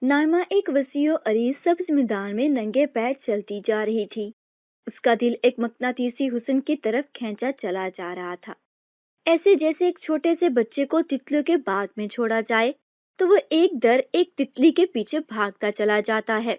نائمہ ایک وسیع و عریض سبز میدان میں ننگے پیر چلتی جا رہی تھی۔ اس کا دل ایک مقناطیسی حسن کی طرف کھینچا چلا جا رہا تھا، ایسے جیسے ایک چھوٹے سے بچے کو تتلیوں کے باغ میں چھوڑا جائے تو وہ ایک در ایک تتلی کے پیچھے بھاگتا چلا جاتا ہے۔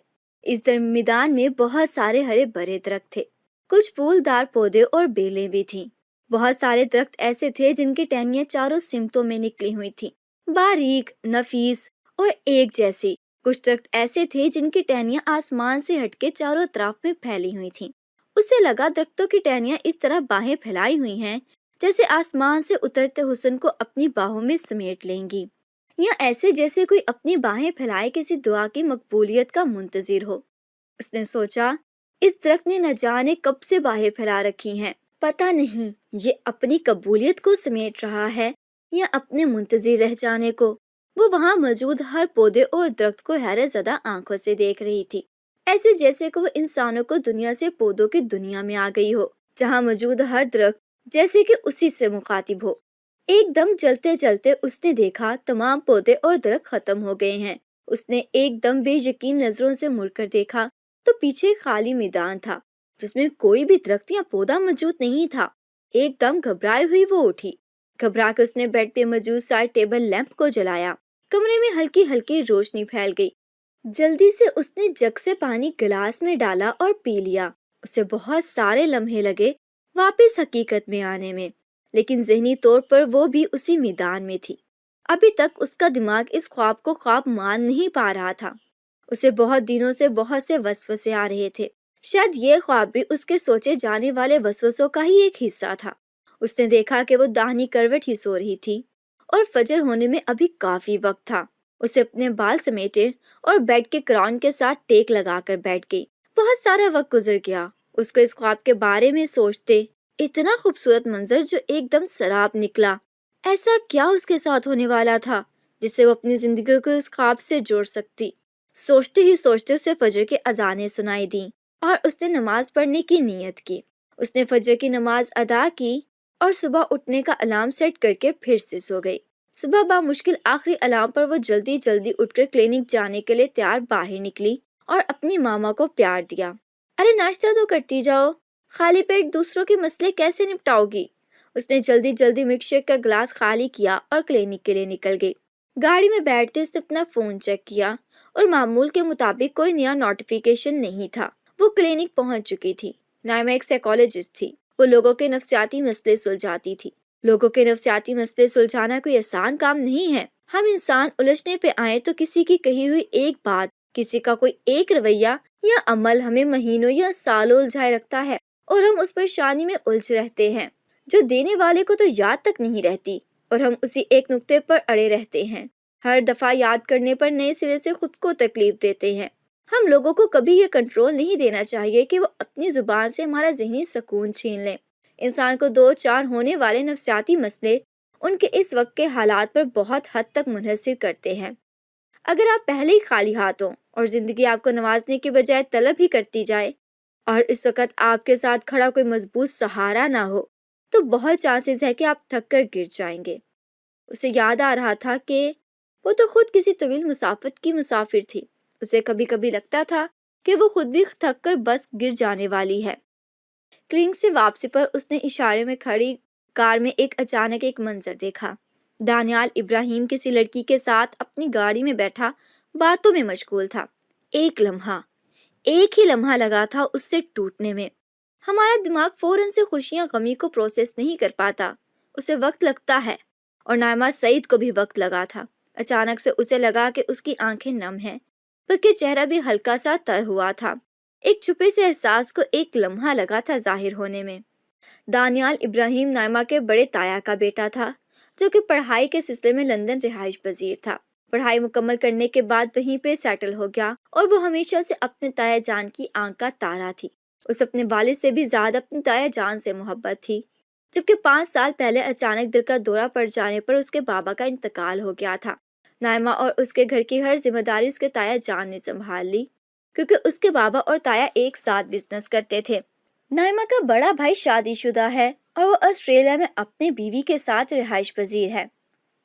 اس در میدان میں بہت سارے ہرے بھرے درخت تھے، کچھ پھولدار پودے اور بیلیں بھی تھیں۔ بہت سارے درخت ایسے تھے جن کی ٹہنیاں چاروں سمتوں میں نکلی ہوئی تھیں، باریک، نفیس اور ایک جیسی۔ کچھ درخت ایسے تھے جن کی ٹہنیاں آسمان سے ہٹ کے چاروں طرف میں پھیلی ہوئی تھیں۔ اسے لگا درختوں کی ٹہنیاں اس طرح باہیں پھیلائی ہوئی ہیں جیسے آسمان سے اترتے حسن کو اپنی باہوں میں سمیٹ لیں گی، یا ایسے جیسے کوئی اپنی باہیں پھیلائے کسی دعا کی مقبولیت کا منتظر ہو۔ اس نے سوچا، اس درخت نے نہ جانے کب سے باہیں پھیلا رکھی ہیں، پتہ نہیں یہ اپنی قبولیت کو سمیٹ رہا ہے یا اپنے منتظر رہ جانے کو۔ وہ وہاں موجود ہر پودے اور درخت کو حیرت زدہ آنکھوں سے دیکھ رہی تھی، ایسے جیسے کہ وہ انسانوں کو دنیا سے پودوں کی دنیا میں آ گئی ہو، جہاں موجود ہر درخت جیسے کہ اسی سے مخاطب ہو۔ ایک دم چلتے چلتے اس نے دیکھا تمام پودے اور درخت ختم ہو گئے ہیں۔ اس نے ایک دم بے یقین نظروں سے مڑ کر دیکھا تو پیچھے خالی میدان تھا جس میں کوئی بھی درخت یا پودا موجود نہیں تھا۔ ایک دم گھبرائے ہوئی وہ اٹھی، گھبرا کے اس نے بیڈ پہ موجود سائڈ ٹیبل لیمپ کو جلایا۔ کمرے میں ہلکی ہلکی روشنی پھیل گئی۔ جلدی سے اس نے جگ سے پانی گلاس میں ڈالا اور پی لیا۔ اسے بہت سارے لمحے لگے واپس حقیقت میں آنے میں، لیکن ذہنی طور پر وہ بھی اسی میدان میں تھی۔ ابھی تک اس کا دماغ اس خواب کو خواب مان نہیں پا رہا تھا۔ اسے بہت دنوں سے بہت سے وسوسے آ رہے تھے، شاید یہ خواب بھی اس کے سوچے جانے والے وسوسوں کا ہی ایک حصہ تھا۔ اس نے دیکھا کہ وہ داہنی کروٹ ہی سو رہی تھی اور فجر ہونے میں ابھی کافی وقت تھا۔ اسے اپنے بال سمیٹے اور بیڈ کے کراؤن کے ساتھ ٹیک لگا کر بیٹھ گئی۔ بہت سارا وقت گزر گیا اس کو اس خواب کے بارے میں سوچتے، اتنا خوبصورت منظر جو ایک دم سراب نکلا۔ ایسا کیا اس کے ساتھ ہونے والا تھا جس سے وہ اپنی زندگی کو اس خواب سے جوڑ سکتی؟ سوچتے ہی سوچتے اسے فجر کی اذانیں سنائی دیں اور اس نے نماز پڑھنے کی نیت کی۔ اس نے فجر کی نماز ادا کی اور صبح اٹھنے کا الارم سیٹ کر کے پھر سے سو گئی۔ صبح بامشکل آخری الارم پر وہ جلدی اٹھ کر کلینک جانے کے لیے تیار باہر نکلی اور اپنی ماما کو پیار دیا۔ ارے ناشتہ تو کرتی جاؤ، خالی پیٹ دوسروں کے مسئلے کیسے نپٹاؤ گی؟ اس نے جلدی ملک شیک کا گلاس خالی کیا اور کلینک کے لیے نکل گئی۔ گاڑی میں بیٹھتے اس نے اپنا فون چیک کیا اور معمول کے مطابق کوئی نیا نوٹیفیکیشن نہیں تھا۔ وہ کلینک پہنچ چکی تھی۔ نائمہ ایک سائیکالوجسٹ تھی، وہ لوگوں کے نفسیاتی مسئلے سلجھاتی تھی۔ لوگوں کے نفسیاتی مسئلے سلجھانا کوئی آسان کام نہیں ہے۔ ہم انسان الجھنے پہ آئیں تو کسی کی کہی ہوئی ایک بات، کسی کا کوئی ایک رویہ یا عمل ہمیں مہینوں یا سالوں الجھائے رکھتا ہے، اور ہم اس پریشانی میں الجھ رہتے ہیں جو دینے والے کو تو یاد تک نہیں رہتی، اور ہم اسی ایک نقطے پر اڑے رہتے ہیں، ہر دفعہ یاد کرنے پر نئے سرے سے خود کو تکلیف دیتے ہیں۔ ہم لوگوں کو کبھی یہ کنٹرول نہیں دینا چاہیے کہ وہ اپنی زبان سے ہمارا ذہنی سکون چھین لیں۔ انسان کو دو چار ہونے والے نفسیاتی مسئلے ان کے اس وقت کے حالات پر بہت حد تک منحصر کرتے ہیں۔ اگر آپ پہلے ہی خالی ہاتھ ہوں اور زندگی آپ کو نوازنے کے بجائے طلب ہی کرتی جائے، اور اس وقت آپ کے ساتھ کھڑا کوئی مضبوط سہارا نہ ہو، تو بہت چانسز ہے کہ آپ تھک کر گر جائیں گے۔ اسے یاد آ رہا تھا کہ وہ تو خود کسی طویل مسافت کی مسافر تھی۔ اسے کبھی کبھی لگتا تھا کہ وہ خود بھی تھک کر بس گر جانے والی ہے۔ کلینک سے واپسی پر اس نے اشارے میں کھڑی کار میں اچانک ایک منظر دیکھا۔ دانیال ابراہیم کسی لڑکی کے ساتھ اپنی گاڑی میں بیٹھا باتوں میں مشغول تھا۔ ایک ہی لمحہ لگا تھا اس سے ٹوٹنے میں۔ ہمارا دماغ فوراً سے خوشیاں غمی کو پروسیس نہیں کر پاتا، اسے وقت لگتا ہے، اور نائمہ سعید کو بھی وقت لگا تھا۔ اچانک سے اسے لگا کہ اس کی آنکھیں نم ہیں، بلکہ چہرہ بھی ہلکا سا تر ہوا تھا۔ ایک چھپے سے احساس کو ایک لمحہ لگا تھا ظاہر ہونے میں۔ دانیال ابراہیم نائمہ کے بڑے تایا کا بیٹا تھا، جو کہ پڑھائی کے سلسلے میں لندن رہائش پذیر تھا۔ پڑھائی مکمل کرنے کے بعد وہیں پہ سیٹل ہو گیا، اور وہ ہمیشہ سے اپنے تایا جان کی آنکھ کا تارا تھی۔ اسے اپنے والد سے بھی زیادہ اپنی تایا جان سے محبت تھی، جبکہ 5 سال پہلے اچانک دل کا دورہ پڑ جانے پر اس کے بابا کا انتقال ہو گیا تھا۔ نائمہ اور اس کے گھر کی ہر ذمہ داری اس کے تایا جان نے سنبھال لی، کیونکہ اس کے بابا اور تایا ایک ساتھ بزنس کرتے تھے۔ نائمہ کا بڑا بھائی شادی شدہ ہے اور وہ آسٹریلیا میں اپنی بیوی کے ساتھ رہائش پذیر ہے۔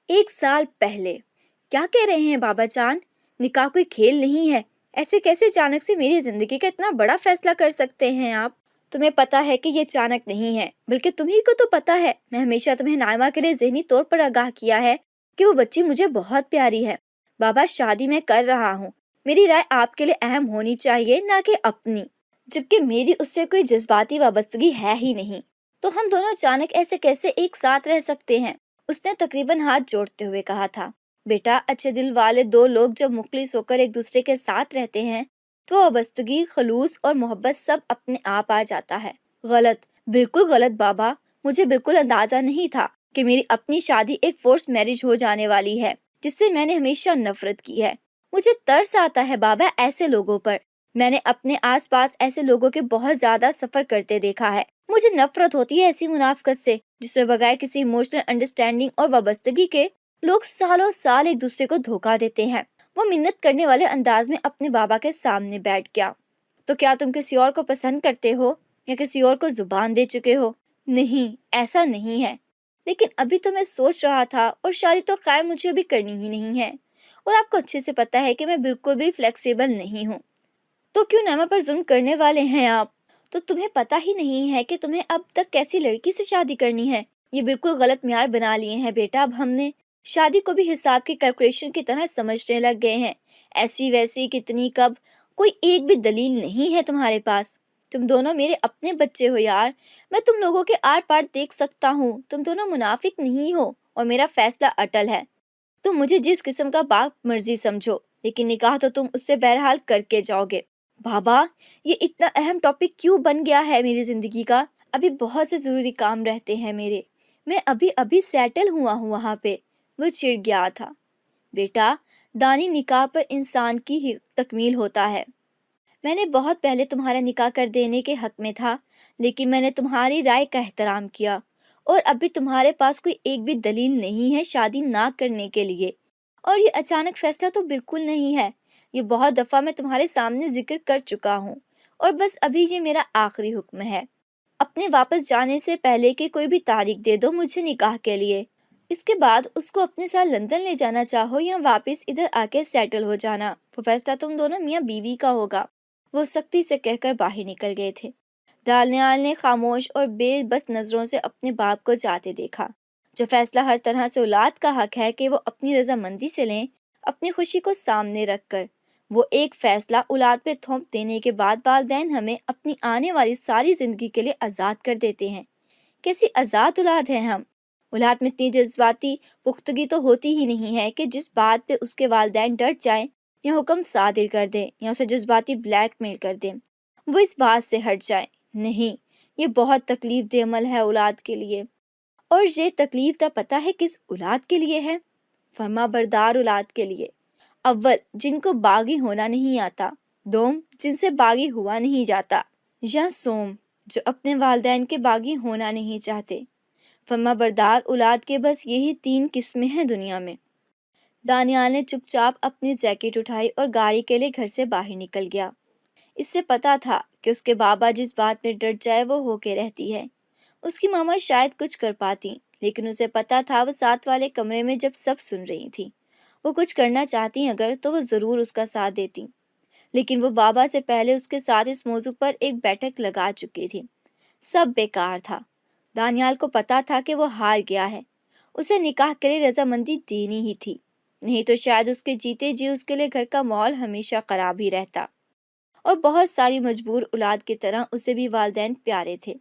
1 سال پہلے؟ کیا کہہ رہے ہیں بابا جان؟ نکاح کوئی کھیل نہیں ہے، ایسے کیسے اچانک سے میری زندگی کا اتنا بڑا فیصلہ کر سکتے ہیں آپ؟ تمہیں پتا ہے کہ یہ اچانک نہیں ہے، بلکہ تمہیں کو تو پتا ہے، میں ہمیشہ تمہیں نائمہ کے لیے ذہنی طور پر آگاہ کیا ہے کہ وہ بچی مجھے بہت پیاری ہے۔ بابا شادی میں کر رہا ہوں، میری رائے آپ کے لیے اہم ہونی چاہیے نہ کہ اپنی، جبکہ میری اس سے کوئی جذباتی وابستگی ہے ہی نہیں، تو ہم دونوں اچانک ایسے کیسے ایک ساتھ رہ سکتے ہیں؟ اس نے تقریباً ہاتھ جوڑتے ہوئے کہا تھا۔ بیٹا، اچھے دل والے دو لوگ جب مخلص ہو کر ایک دوسرے کے ساتھ رہتے ہیں تو وابستگی، خلوص اور محبت سب اپنے آپ آ جاتا ہے۔ غلط، بالکل غلط بابا، مجھے بالکل اندازہ نہیں تھا کہ میری اپنی شادی ایک فورس میرج ہو جانے والی ہے جس سے میں نے ہمیشہ نفرت کی ہے۔ مجھے ترس آتا ہے بابا ایسے لوگوں پر، میں نے اپنے آس پاس ایسے لوگوں کے بہت زیادہ سفر کرتے دیکھا ہے۔ مجھے نفرت ہوتی ہے ایسی منافقت سے جس میں بغیر کسی ایموشنل انڈرسٹینڈنگ اور وابستگی کے لوگ سالوں سال ایک دوسرے کو دھوکا دیتے ہیں۔ وہ منت کرنے والے انداز میں اپنے بابا کے سامنے بیٹھ گیا۔ تو کیا تم کسی اور کو پسند کرتے ہو یا کسی اور کو زبان دے چکے ہو؟ نہیں، ایسا نہیں ہے، لیکن ابھی تو میں سوچ رہا تھا، اور شادی تو خیر مجھے ابھی کرنی ہی نہیں ہے، اور آپ کو اچھے سے پتا ہے کہ میں بالکل بھی فلیکسیبل نہیں ہوں۔ تو کیوں نعمہ پر ظلم کرنے والے ہیں آپ؟ تو تمہیں پتا ہی نہیں ہے کہ تمہیں اب تک کیسی لڑکی سے شادی کرنی ہے؟ یہ بالکل غلط معیار بنا لیے ہیں بیٹا، اب ہم نے شادی کو بھی حساب کی کیلکولیشن کی طرح سمجھنے لگ گئے ہیں، ایسی ویسی کتنی کب، کوئی ایک بھی دلیل نہیں ہے تمہارے پاس۔ تم دونوں میرے اپنے بچے ہو یار، میں تم لوگوں کے آر پار دیکھ سکتا ہوں، تم دونوں منافق نہیں ہو، اور میرا فیصلہ اٹل ہے۔ تم مجھے جس قسم کا باپ مرضی سمجھو، لیکن نکاح تو تم اس سے بہرحال کر کے جاؤ گے۔ بابا، یہ اتنا اہم ٹاپک کیوں بن گیا ہے میری زندگی کا؟ ابھی بہت سے ضروری کام رہتے ہیں میرے، میں ابھی سیٹل ہوا ہوں وہاں پہ۔ وہ چڑ گیا تھا۔ بیٹا، دانی نکاح پر انسان کی ہی تکمیل ہوتا ہے۔ میں نے بہت پہلے تمہارا نکاح کر دینے کے حق میں تھا، لیکن میں نے تمہاری رائے کا احترام کیا، اور ابھی تمہارے پاس کوئی ایک بھی دلیل نہیں ہے شادی نہ کرنے کے لیے، اور یہ اچانک فیصلہ تو بالکل نہیں ہے، یہ بہت دفعہ میں تمہارے سامنے ذکر کر چکا ہوں، اور بس ابھی یہ میرا آخری حکم ہے۔ اپنے واپس جانے سے پہلے کہ کوئی بھی تاریخ دے دو مجھے نکاح کے لیے، اس کے بعد اس کو اپنے ساتھ لندن لے جانا چاہو یا واپس ادھر آ کے سیٹل ہو جانا، وہ فیصلہ تم دونوں میاں بیوی کا ہوگا۔ وہ سختی سے کہہ کر باہر نکل گئے تھے۔ دانیال نے خاموش اور بے بس نظروں سے اپنے باپ کو جاتے دیکھا۔ جو فیصلہ ہر طرح سے اولاد کا حق ہے کہ وہ اپنی رضامندی سے لیں، اپنی خوشی کو سامنے رکھ کر، وہ ایک فیصلہ اولاد پہ تھوپ دینے کے بعد والدین ہمیں اپنی آنے والی ساری زندگی کے لیے آزاد کر دیتے ہیں۔ کیسی آزاد اولاد ہے ہم! اولاد میں اتنی جذباتی پختگی تو ہوتی ہی نہیں ہے کہ جس بات پہ اس کے والدین ڈٹ جائیں یا حکم صادر کر دیں یا اسے جذباتی بلیک میل کر دیں، وہ اس بات سے ہٹ جائیں۔ نہیں، یہ بہت تکلیف دہ عمل ہے اولاد کے لیے، اور یہ تکلیف دہ پتہ ہے کس اولاد کے لیے ہے؟ فرما بردار اولاد کے لیے۔ اول، جن کو باغی ہونا نہیں آتا، دوم، جن سے باغی ہوا نہیں جاتا، یا سوم، جو اپنے والدین کے باغی ہونا نہیں چاہتے۔ فرما بردار اولاد کے بس یہی 3 قسمیں ہیں دنیا میں۔ دانیال نے چپ چاپ اپنی جیکٹ اٹھائی اور گاڑی کے لیے گھر سے باہر نکل گیا۔ اس سے پتا تھا کہ اس کے بابا جس بات میں ڈٹ جائے وہ ہو کے رہتی ہے۔ اس کی ماما شاید کچھ کر پاتی، لیکن اسے پتا تھا وہ ساتھ والے کمرے میں جب سب سن رہی تھی، وہ کچھ کرنا چاہتی اگر تو وہ ضرور اس کا ساتھ دیتی، لیکن وہ بابا سے پہلے اس کے ساتھ اس موضوع پر ایک بیٹھک لگا چکی تھی۔ سب بیکار تھا۔ دانیال کو پتا تھا کہ وہ ہار گیا ہے، اسے نکاح کے لیے رضامندی دینی ہی تھی، نہیں تو شاید اس کے جیتے جی اس کے لیے گھر کا ماحول ہمیشہ خراب ہی رہتا، اور بہت ساری مجبور اولاد کی طرح اسے بھی والدین پیارے تھے۔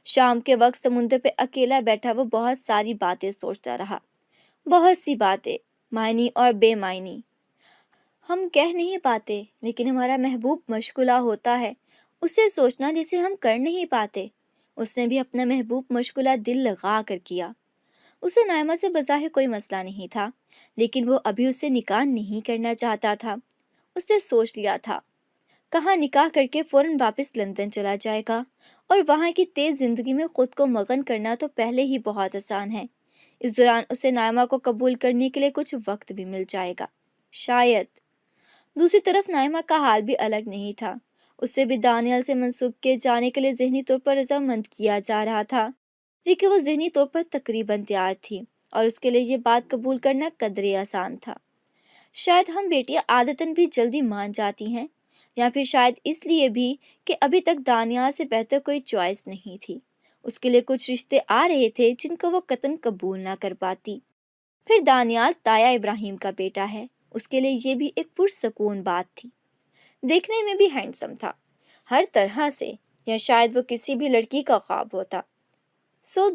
شام کے وقت سمندر پہ اکیلا بیٹھا وہ بہت ساری باتیں سوچتا رہا، بہت سی باتیں، معنی اور بے معنی۔ ہم کہہ نہیں پاتے، لیکن ہمارا محبوب مشغولہ ہوتا ہے اسے سوچنا جسے ہم کر نہیں پاتے۔ اس نے بھی اپنا محبوب مشغولہ دل لگا کر کیا۔ اسے نائمہ سے بظاہر کوئی مسئلہ نہیں تھا، لیکن وہ ابھی اس سے نکاح نہیں کرنا چاہتا تھا۔ اس نے سوچ لیا تھا، کہاں نکاح کر کے فوراً واپس لندن چلا جائے گا، اور وہاں کی تیز زندگی میں خود کو مگن کرنا تو پہلے ہی بہت آسان ہے۔ اس دوران اسے نائمہ کو قبول کرنے کے لیے کچھ وقت بھی مل جائے گا شاید۔ دوسری طرف نائمہ کا حال بھی الگ نہیں تھا، اسے بھی دانیال سے منسوب کیے جانے کے لیے ذہنی طور پر رضامند کیا جا رہا تھا، لیکن وہ ذہنی طور پر تقریباً تیار تھی، اور اس کے لیے یہ بات قبول کرنا قدرے آسان تھا۔ شاید ہم بیٹیاں عادتاً بھی جلدی مان جاتی ہیں، یا پھر شاید اس لیے بھی کہ ابھی تک دانیال سے بہتر کوئی چوائس نہیں تھی۔ اس کے لیے کچھ رشتے آ رہے تھے جن کو وہ قطعاً قبول نہ کر پاتی۔ پھر دانیال تایا ابراہیم کا بیٹا ہے، اس کے لیے یہ بھی ایک پرسکون بات تھی۔ دیکھنے میں بھی ہینڈسم تھا ہر طرح سے، یا شاید وہ کسی بھی لڑکی کا خواب ہوتا۔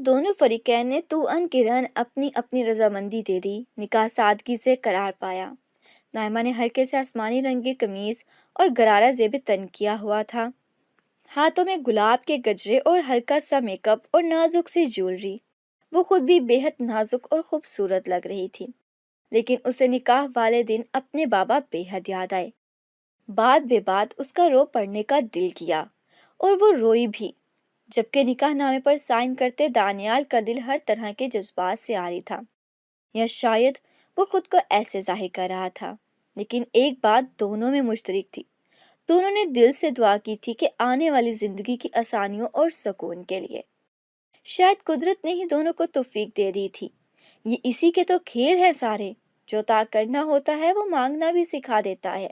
دونوں فریقین نے تو ان کے رن اپنی اپنی رضامندی دے دی۔ نکاح سادگی سے قرار پایا۔ نائمہ نے ہلکے سے آسمانی رنگ کی قمیض اور غرارہ زیب تن کیا ہوا تھا، ہاتھوں میں گلاب کے گجرے اور ہلکا سا میک اپ اور نازک سی جیولری۔ وہ خود بھی بے حد نازک اور خوبصورت لگ رہی تھی، لیکن اسے نکاح والے دن اپنے بابا بے حد یاد آئے۔ بات بے بات اس کا رو پڑنے کا دل کیا، اور وہ روئی بھی۔ جبکہ نکاح نامے پر سائن کرتے دانیال کا دل ہر طرح کے جذبات سے عاری تھا، یا شاید وہ خود کو ایسے ظاہر کر رہا تھا۔ لیکن ایک بات دونوں میں مشترک تھی، دونوں نے دل سے دعا کی تھی کہ آنے والی زندگی کی آسانیوں اور سکون کے لیے۔ شاید قدرت نے ہی دونوں کو توفیق دے دی تھی۔ یہ اسی کے تو کھیل ہے سارے، جو طے کرنا ہوتا ہے وہ مانگنا بھی سکھا دیتا ہے۔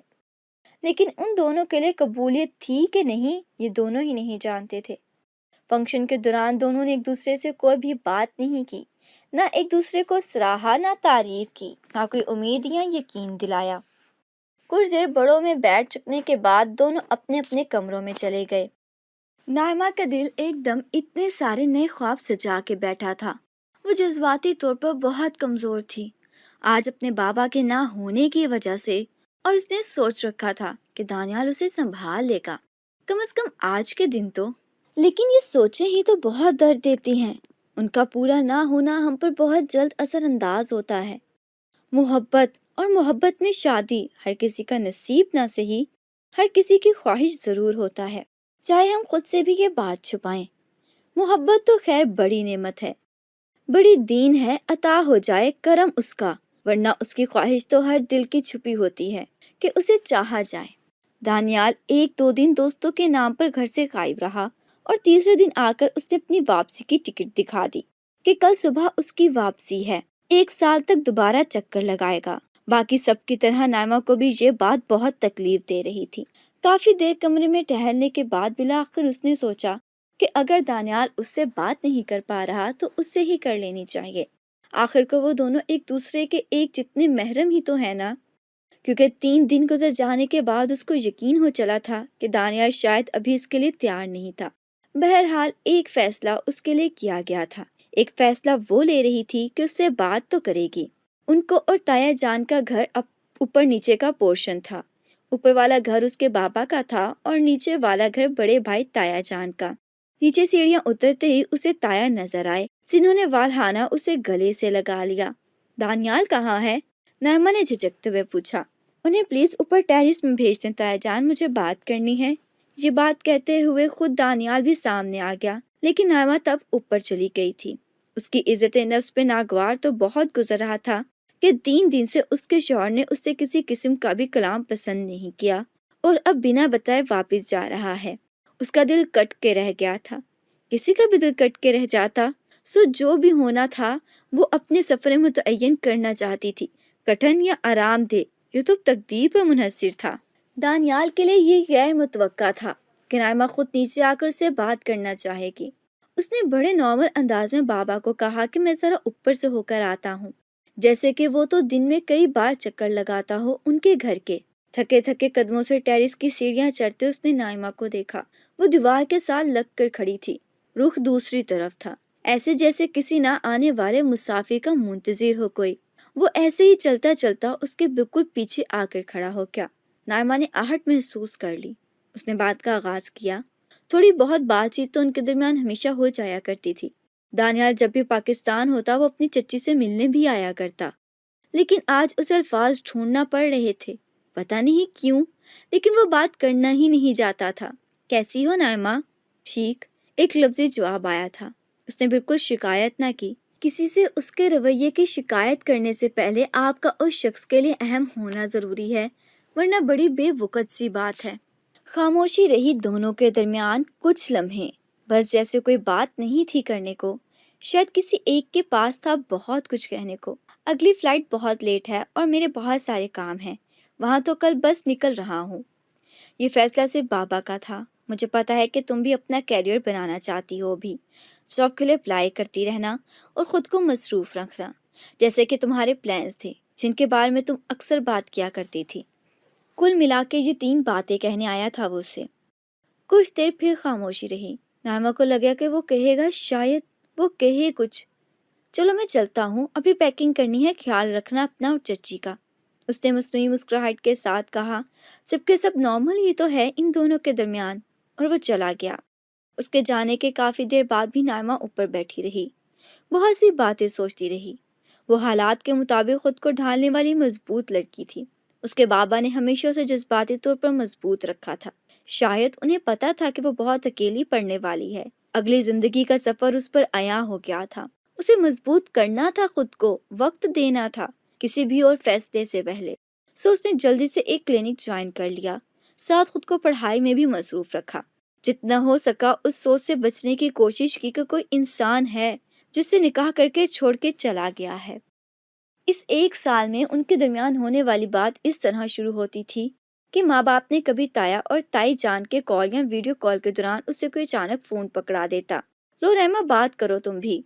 لیکن ان دونوں کے لیے قبولیت تھی کہ نہیں، یہ دونوں ہی نہیں جانتے تھے۔ فنکشن کے دوران دونوں نے ایک دوسرے سے کوئی بھی بات نہیں کی، نہ ایک دوسرے کو سراہا، نہ تعریف کی، نہ کوئی امید یا یقین دلایا۔ کچھ دیر بڑوں میں بیٹھ چکنے کے بعد دونوں اپنے اپنے کمروں میں چلے گئے۔ نائمہ کا دل ایک دم اتنے سارے نئے خواب سجا کے بیٹھا تھا۔ وہ جذباتی طور پر بہت کمزور تھی، آج اپنے بابا کے نہ ہونے کی وجہ سے، اور اس نے سوچ رکھا تھا کہ دانیال اسے سنبھال لے گا، کم از کم آج کے دن تو۔ لیکن یہ سوچیں ہی تو بہت درد دیتی ہیں۔ ان کا پورا نہ ہونا ہم پر بہت جلد اثر انداز ہوتا ہے۔ محبت اور محبت میں شادی ہر کسی کا نصیب نہ سہی، ہر کسی کی خواہش ضرور ہوتا ہے، چاہے ہم خود سے بھی یہ بات چھپائیں۔ محبت تو خیر بڑی نعمت ہے، بڑی دین ہے، عطا ہو جائے کرم اس کا، ورنہ اس کی خواہش تو ہر دل کی چھپی ہوتی ہے کہ اسے چاہا جائے۔ دانیال ایک دو دن دوستوں کے نام پر گھر سے غائب رہا، اور تیسرے دن آ کر اس نے اپنی واپسی کی ٹکٹ دکھا دی کہ کل صبح اس کی واپسی ہے، 1 سال تک دوبارہ چکر لگائے گا۔ باقی سب کی طرح نائمہ کو بھی یہ بات بہت تکلیف دے رہی تھی۔ کافی دیر کمرے میں ٹہلنے کے بعد بالآخر اس نے سوچا کہ اگر دانیال اس سے بات نہیں کر پا رہا تو اس سے ہی کر لینی چاہیے۔ آخر کو وہ دونوں ایک دوسرے کے ایک جتنے محرم ہی تو ہیں نا۔ کیونکہ 3 دن گزر جانے کے بعد اس کو یقین ہو چلا تھا کہ دانیال شاید ابھی اس کے لیے تیار نہیں تھا۔ بہرحال ایک فیصلہ اس کے لیے کیا گیا تھا، ایک فیصلہ وہ لے رہی تھی کہ اس سے بات تو کرے گی۔ ان کو اور تایا جان کا گھر اوپر نیچے کا پورشن تھا۔ اوپر والا گھر اس کے بابا کا تھا اور نیچے والا گھر بڑے بھائی تایا جان کا۔ نیچے سیڑھیاں اترتے ہی اسے تایا نظر آئے، جنہوں نے والہانہ اسے گلے سے لگا لیا۔ دانیال کہاں ہے؟ نائمہ نے جھجکتے ہوئے پوچھا۔ انہیں پلیز اوپر ٹیرس میں بھیج دیں تایا جان، مجھے بات کرنی ہے۔ یہ بات کہتے ہوئے خود دانیال بھی سامنے آ گیا، لیکن نائمہ تب اوپر چلی گئی تھی۔ اس کی عزت نفس پہ ناگوار تو بہت گزر رہا تھا کہ 3 دن سے اس کے شوہر نے اس سے کسی قسم کا بھی کلام پسند نہیں کیا، اور اب بنا بتائے واپس جا رہا ہے۔ اس کا دل کٹ کے رہ گیا تھا۔ کسی کا بھی دل کٹ کے رہ جاتا۔ جو بھی ہونا تھا وہ اپنے سفر متعین کرنا چاہتی تھی، کٹھن یا آرام دہ، یہ تو تقدیر پر منحصر تھا۔ دانیال کے لیے یہ غیر متوقع تھا کہ نائمہ خود نیچے آ کر سے بات کرنا چاہے گی۔ اس نے بڑے نارمل انداز میں بابا کو کہا کہ میں ذرا اوپر سے ہو کر آتا ہوں، جیسے کہ وہ تو دن میں کئی بار چکر لگاتا ہو ان کے گھر کے۔ تھکے تھکے قدموں سے ٹیرس کی سیڑھیاں چڑھتے اس نے نائمہ کو دیکھا۔ وہ دیوار کے ساتھ لگ کر کھڑی تھی، رخ دوسری طرف تھا، ایسے جیسے کسی نہ آنے والے مسافر کا منتظر ہو کوئی۔ وہ ایسے ہی چلتا چلتا اس کے بالکل پیچھے آ کر کھڑا ہو گیا۔ نائمہ نے آہٹ محسوس کر لی۔ اس نے بات کا آغاز کیا۔ تھوڑی بہت بات چیت تو ان کے درمیان ہمیشہ ہو جایا کرتی تھی۔ دانیال جب بھی پاکستان ہوتا وہ اپنی چچی سے ملنے بھی آیا کرتا، لیکن آج اسے الفاظ ڈھونڈنا پڑ رہے تھے، پتہ نہیں کیوں، لیکن وہ بات کرنا ہی نہیں جاتا تھا۔ کیسی ہو نائمہ؟ ٹھیک، ایک لفظی جواب آیا تھا۔ اس نے بالکل شکایت نہ کی۔ کسی سے اس کے رویے کی شکایت کرنے سے پہلے آپ کا اس شخص کے لیے اہم ہونا ضروری ہے، ورنہ بڑی بے وقت سی بات ہے۔ خاموشی رہی دونوں کے درمیان کچھ لمحے، بس جیسے کوئی بات نہیں تھی کرنے کو۔ شاید کسی ایک کے پاس تھا بہت کچھ کہنے کو۔ اگلی فلائٹ بہت لیٹ ہے اور میرے بہت سارے کام ہیں، وہاں تو کل بس نکل رہا ہوں۔ یہ فیصلہ صرف بابا کا تھا۔ مجھے پتا ہے کہ تم بھی اپنا کیریئر بنانا چاہتی ہو بھی، جاب کے لیے اپلائی کرتی رہنا اور خود کو مصروف رکھنا، جیسے کہ تمہارے پلانز تھے جن کے بارے میں تم اکثر بات کیا کرتی تھی۔ کل ملا کے یہ 3 باتیں کہنے آیا تھا وہ اسے۔ کچھ دیر پھر خاموشی رہی۔ نائمہ کو لگا کہ وہ کہے گا، شاید وہ کہے کچھ۔ چلو میں چلتا ہوں، ابھی پیکنگ کرنی ہے، خیال رکھنا اپنا اور چچی کا۔ اس نے مصنوعی مسکراہٹ کے ساتھ کہا، سب کے سب نارمل ہی تو ہے ان دونوں کے درمیان، اور وہ چلا گیا۔ اس کے جانے کے کافی دیر بعد بھی نائمہ اوپر بیٹھی رہی، بہت سی باتیں سوچتی رہی۔ وہ حالات کے مطابق خود کو ڈھالنے والی مضبوط لڑکی تھی۔ اس کے بابا نے ہمیشہ اسے جذباتی طور پر مضبوط رکھا تھا۔ شاید انہیں پتا تھا کہ وہ بہت اکیلی پڑنے والی ہے۔ اگلی زندگی کا سفر اس پر عیاں ہو گیا تھا۔ اسے مضبوط کرنا تھا، خود کو وقت دینا تھا کسی بھی اور فیصلے سے پہلے۔ سو اس نے جلدی سے ایک کلینک جوائن کر لیا، ساتھ خود کو پڑھائی میں بھی مصروف رکھا۔ جتنا ہو سکا اس سوچ سے بچنے کی کوشش کی کہ کوئی انسان ہے جس سے نکاح کر کے چھوڑ کے چلا گیا ہے۔ اس 1 سال میں ان کے درمیان ہونے والی بات اس طرح شروع ہوتی تھی کہ ماں باپ نے کبھی تایا اور تائی جان کے کال یا ویڈیو کال کے دوران اسے کوئی اچانک فون پکڑا دیتا، لو رحمہ بات کرو تم بھی۔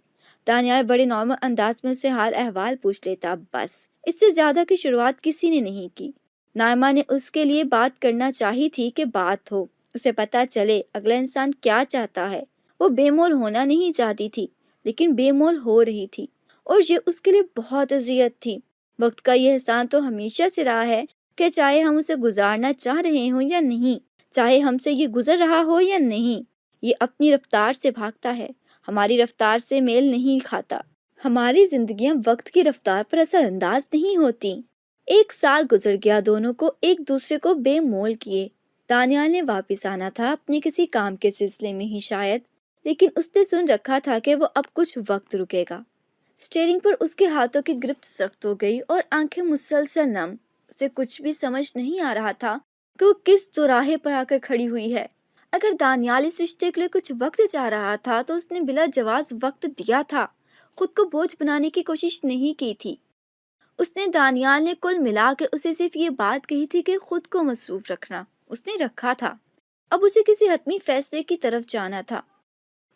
دانیال بڑے نارمل انداز میں اسے حال احوال پوچھ لیتا، بس اس سے زیادہ کی شروعات کسی نے نہیں کی۔ نائمہ نے اس کے لیے بات کرنا چاہی تھی کہ بات ہو، اسے پتا چلے اگلا انسان کیا چاہتا ہے۔ وہ بے مول ہونا نہیں چاہتی تھی، لیکن بے مول ہو رہی تھی، اور یہ اس کے لیے بہت اذیت تھی۔ وقت کا یہ احسان تو ہمیشہ سے رہا ہے کہ چاہے ہم اسے گزارنا چاہ رہے ہوں یا نہیں، چاہے ہم سے یہ گزر رہا ہو یا نہیں، یہ اپنی رفتار سے بھاگتا ہے، ہماری رفتار سے میل نہیں کھاتا۔ ہماری زندگیاں وقت کی رفتار پر اثر انداز نہیں ہوتی۔ 1 سال گزر گیا، دونوں کو ایک دوسرے کو بے مول کیے۔ دانیال نے واپس آنا تھا اپنے کسی کام کے سلسلے میں ہی شاید، لیکن اس نے سن رکھا تھا کہ وہ اب کچھ وقت رکے گا۔ اسٹیئرنگ پر اس کے ہاتھوں کی گرفت سخت ہو گئی اور آنکھیں مسلسل نم۔ اسے کچھ بھی سمجھ نہیں آ رہا تھا کہ وہ کس چوراہے پر آ کر کھڑی ہوئی ہے۔ اگر دانیال اس رشتے کے لیے کچھ وقت چاہ رہا تھا تو اس نے بلا جواز وقت دیا تھا، خود کو بوجھ بنانے کی کوشش نہیں کی تھی۔ اس نے دانیال نے کل ملا کے اسے صرف یہ بات کہی تھی کہ خود کو مصروف رکھنا، اس نے رکھا تھا۔ اب اسے کسی حتمی فیصلے کی طرف جانا تھا۔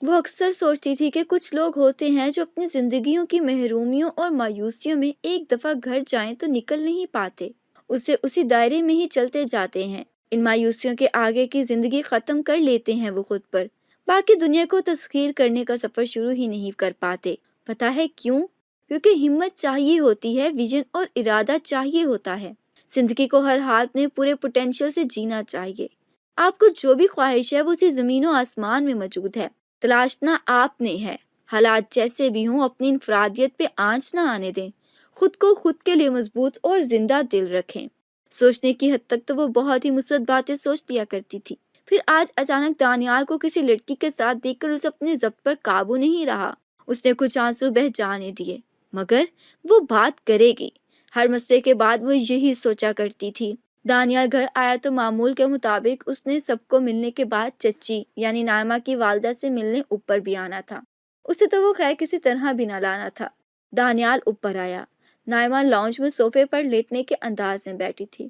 وہ اکثر سوچتی تھی کہ کچھ لوگ ہوتے ہیں جو اپنی زندگیوں کی محرومیوں اور مایوسیوں میں ایک دفعہ گھر جائیں تو نکل نہیں پاتے، اسے اسی دائرے میں ہی چلتے جاتے ہیں۔ ان مایوسیوں کے آگے کی زندگی ختم کر لیتے ہیں وہ خود پر، باقی دنیا کو تسخیر کرنے کا سفر شروع ہی نہیں کر پاتے۔ پتہ ہے کیوں؟ کیونکہ ہمت چاہیے ہوتی ہے، ویژن اور ارادہ چاہیے ہوتا ہے۔ زندگی کو ہر حال میں پورے پوٹینشیل سے جینا چاہیے۔ آپ کو جو بھی خواہش ہے وہ اسی زمین و آسمان میں موجود ہے، تلاشنا آپ نے ہے۔ حالات جیسے بھی ہوں اپنی انفرادیت پہ آنچ نہ آنے دیں، خود کو خود کے لیے مضبوط اور زندہ دل رکھیں۔ سوچنے کی حد تک تو وہ بہت ہی مثبت باتیں سوچ لیا کرتی تھی، پھر آج اچانک دانیال کو کسی لڑکی کے ساتھ دیکھ کر اسے اپنے ضبط پر قابو نہیں رہا۔ اس نے کچھ آنسو بہہ جانے دیے، مگر وہ بات کرے گی۔ ہر مسئلے کے بعد وہ یہی سوچا کرتی تھی۔ دانیال گھر آیا تو معمول کے مطابق اس نے سب کو ملنے کے بعد چچی یعنی نائمہ کی والدہ سے ملنے اوپر بھی آنا تھا۔ اسے تو وہ خیر کسی طرح بھی نہ لانا تھا۔ دانیال اوپر آیا۔ نائمہ لاؤنج میں صوفے پر لیٹنے کے انداز میں بیٹھی تھی۔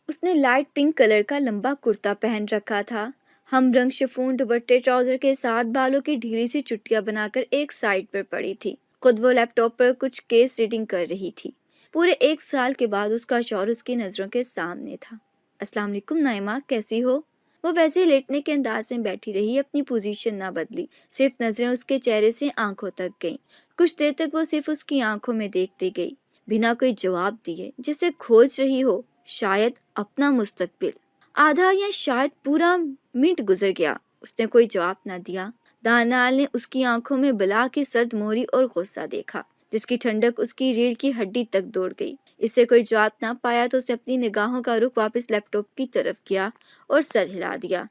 اس نے لائٹ پنک کلر کا لمبا کرتا پہن رکھا تھا، ہم رنگ شفون دوپٹے ٹراؤزر کے ساتھ بالوں کی ڈھیلی سی چٹیاں بنا کر ایک سائڈ پر پڑی تھی۔ خود وہ لیپ ٹاپ پر کچھ کیس ریڈنگ کر رہی تھی۔ پورے 1 سال کے بعد اس کا شوہر اس کی نظروں کے سامنے تھا۔ السلام علیکم نائمہ، کیسی ہو؟ وہ ویسے لیٹنے کے انداز میں بیٹھی رہی، اپنی پوزیشن نہ بدلی، صرف نظریں اس کے چہرے سے آنکھوں تک گئیں۔ کچھ دیر تک وہ صرف اس کی آنکھوں میں دیکھتی گئی، بنا کوئی جواب دیے، جسے کھوج رہی ہو، شاید اپنا مستقبل۔ آدھا یا شاید پورا منٹ گزر گیا، اس نے کوئی جواب نہ دیا۔ دانیال نے اس کی آنکھوں میں بلا کی سرد مہری اور غصہ دیکھا، جس کی ٹھنڈک اس کی ریڑھ کی ہڈی تک دوڑ گئی۔ اس سے کوئی جواب نہ پایا تو اس نے اپنی نگاہوں کا رخ واپس لیپ ٹاپ کی طرف کیا اور سر ہلا دیا،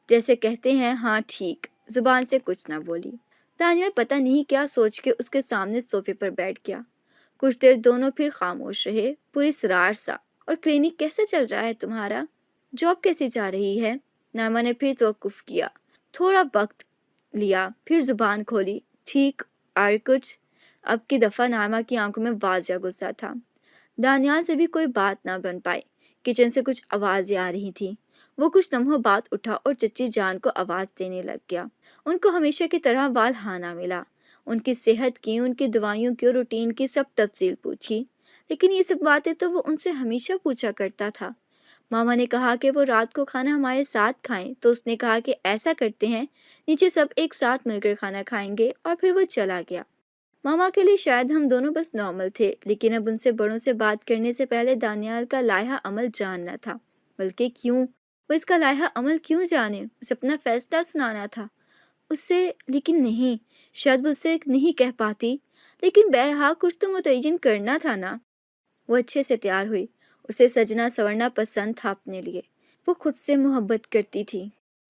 جیسے کہتے ہیں ہاں ٹھیک، زبان سے کچھ نہ بولی۔ دانیال پتہ نہیں کیا سوچ کے اس کے سامنے صوفے پر بیٹھ گیا۔ کچھ دیر دونوں پھر خاموش رہے، پوری اسرار سا۔ اور کلینک کیسا چل رہا ہے تمہارا؟ جاب کیسی جا رہی ہے؟ نائمہ نے پھر توقف کیا، تھوڑا وقت لیا، پھر زبان کھولی۔ ٹھیک، اور کچھ؟ اب کی دفعہ نائمہ کی آنکھوں میں واضح غصہ تھا۔ دانیال سے بھی کوئی بات نہ بن پائی۔ کچن سے کچھ آوازیں آ رہی تھیں۔ وہ کچھ لمحوں بعد اٹھا اور چچی جان کو آواز دینے لگ گیا۔ ان کو ہمیشہ کی طرح والہانہ ملا۔ ان کی صحت کی، ان کی دوائیوں کی اور روٹین کی سب تفصیل پوچھی، لیکن یہ سب باتیں تو وہ ان سے ہمیشہ پوچھا کرتا تھا۔ ماما نے کہا کہ وہ رات کو کھانا ہمارے ساتھ کھائیں تو اس نے کہا کہ ایسا کرتے ہیں، نیچے سب ایک ساتھ مل کر کھانا کھائیں گے، اور پھر وہ چلا گیا۔ ماما کے لیے شاید ہم دونوں بس نارمل تھے، لیکن اب ان سے بڑوں سے بات کرنے سے پہلے دانیال کا لائحہ عمل جاننا تھا۔ بلکہ کیوں؟ وہ اس کا لائحہ عمل کیوں جانے؟ اسے اپنا فیصلہ سنانا تھا اس سے، لیکن نہیں، شاید وہ اسے نہیں کہہ پاتی، لیکن بہرحال کچھ تو متعین کرنا تھا نا۔ وہ اچھے سے تیار ہوئی۔ اسے سجنا سورنا پسند تھا اپنے لیے۔ وہ خود سے محبت کرتی تھی،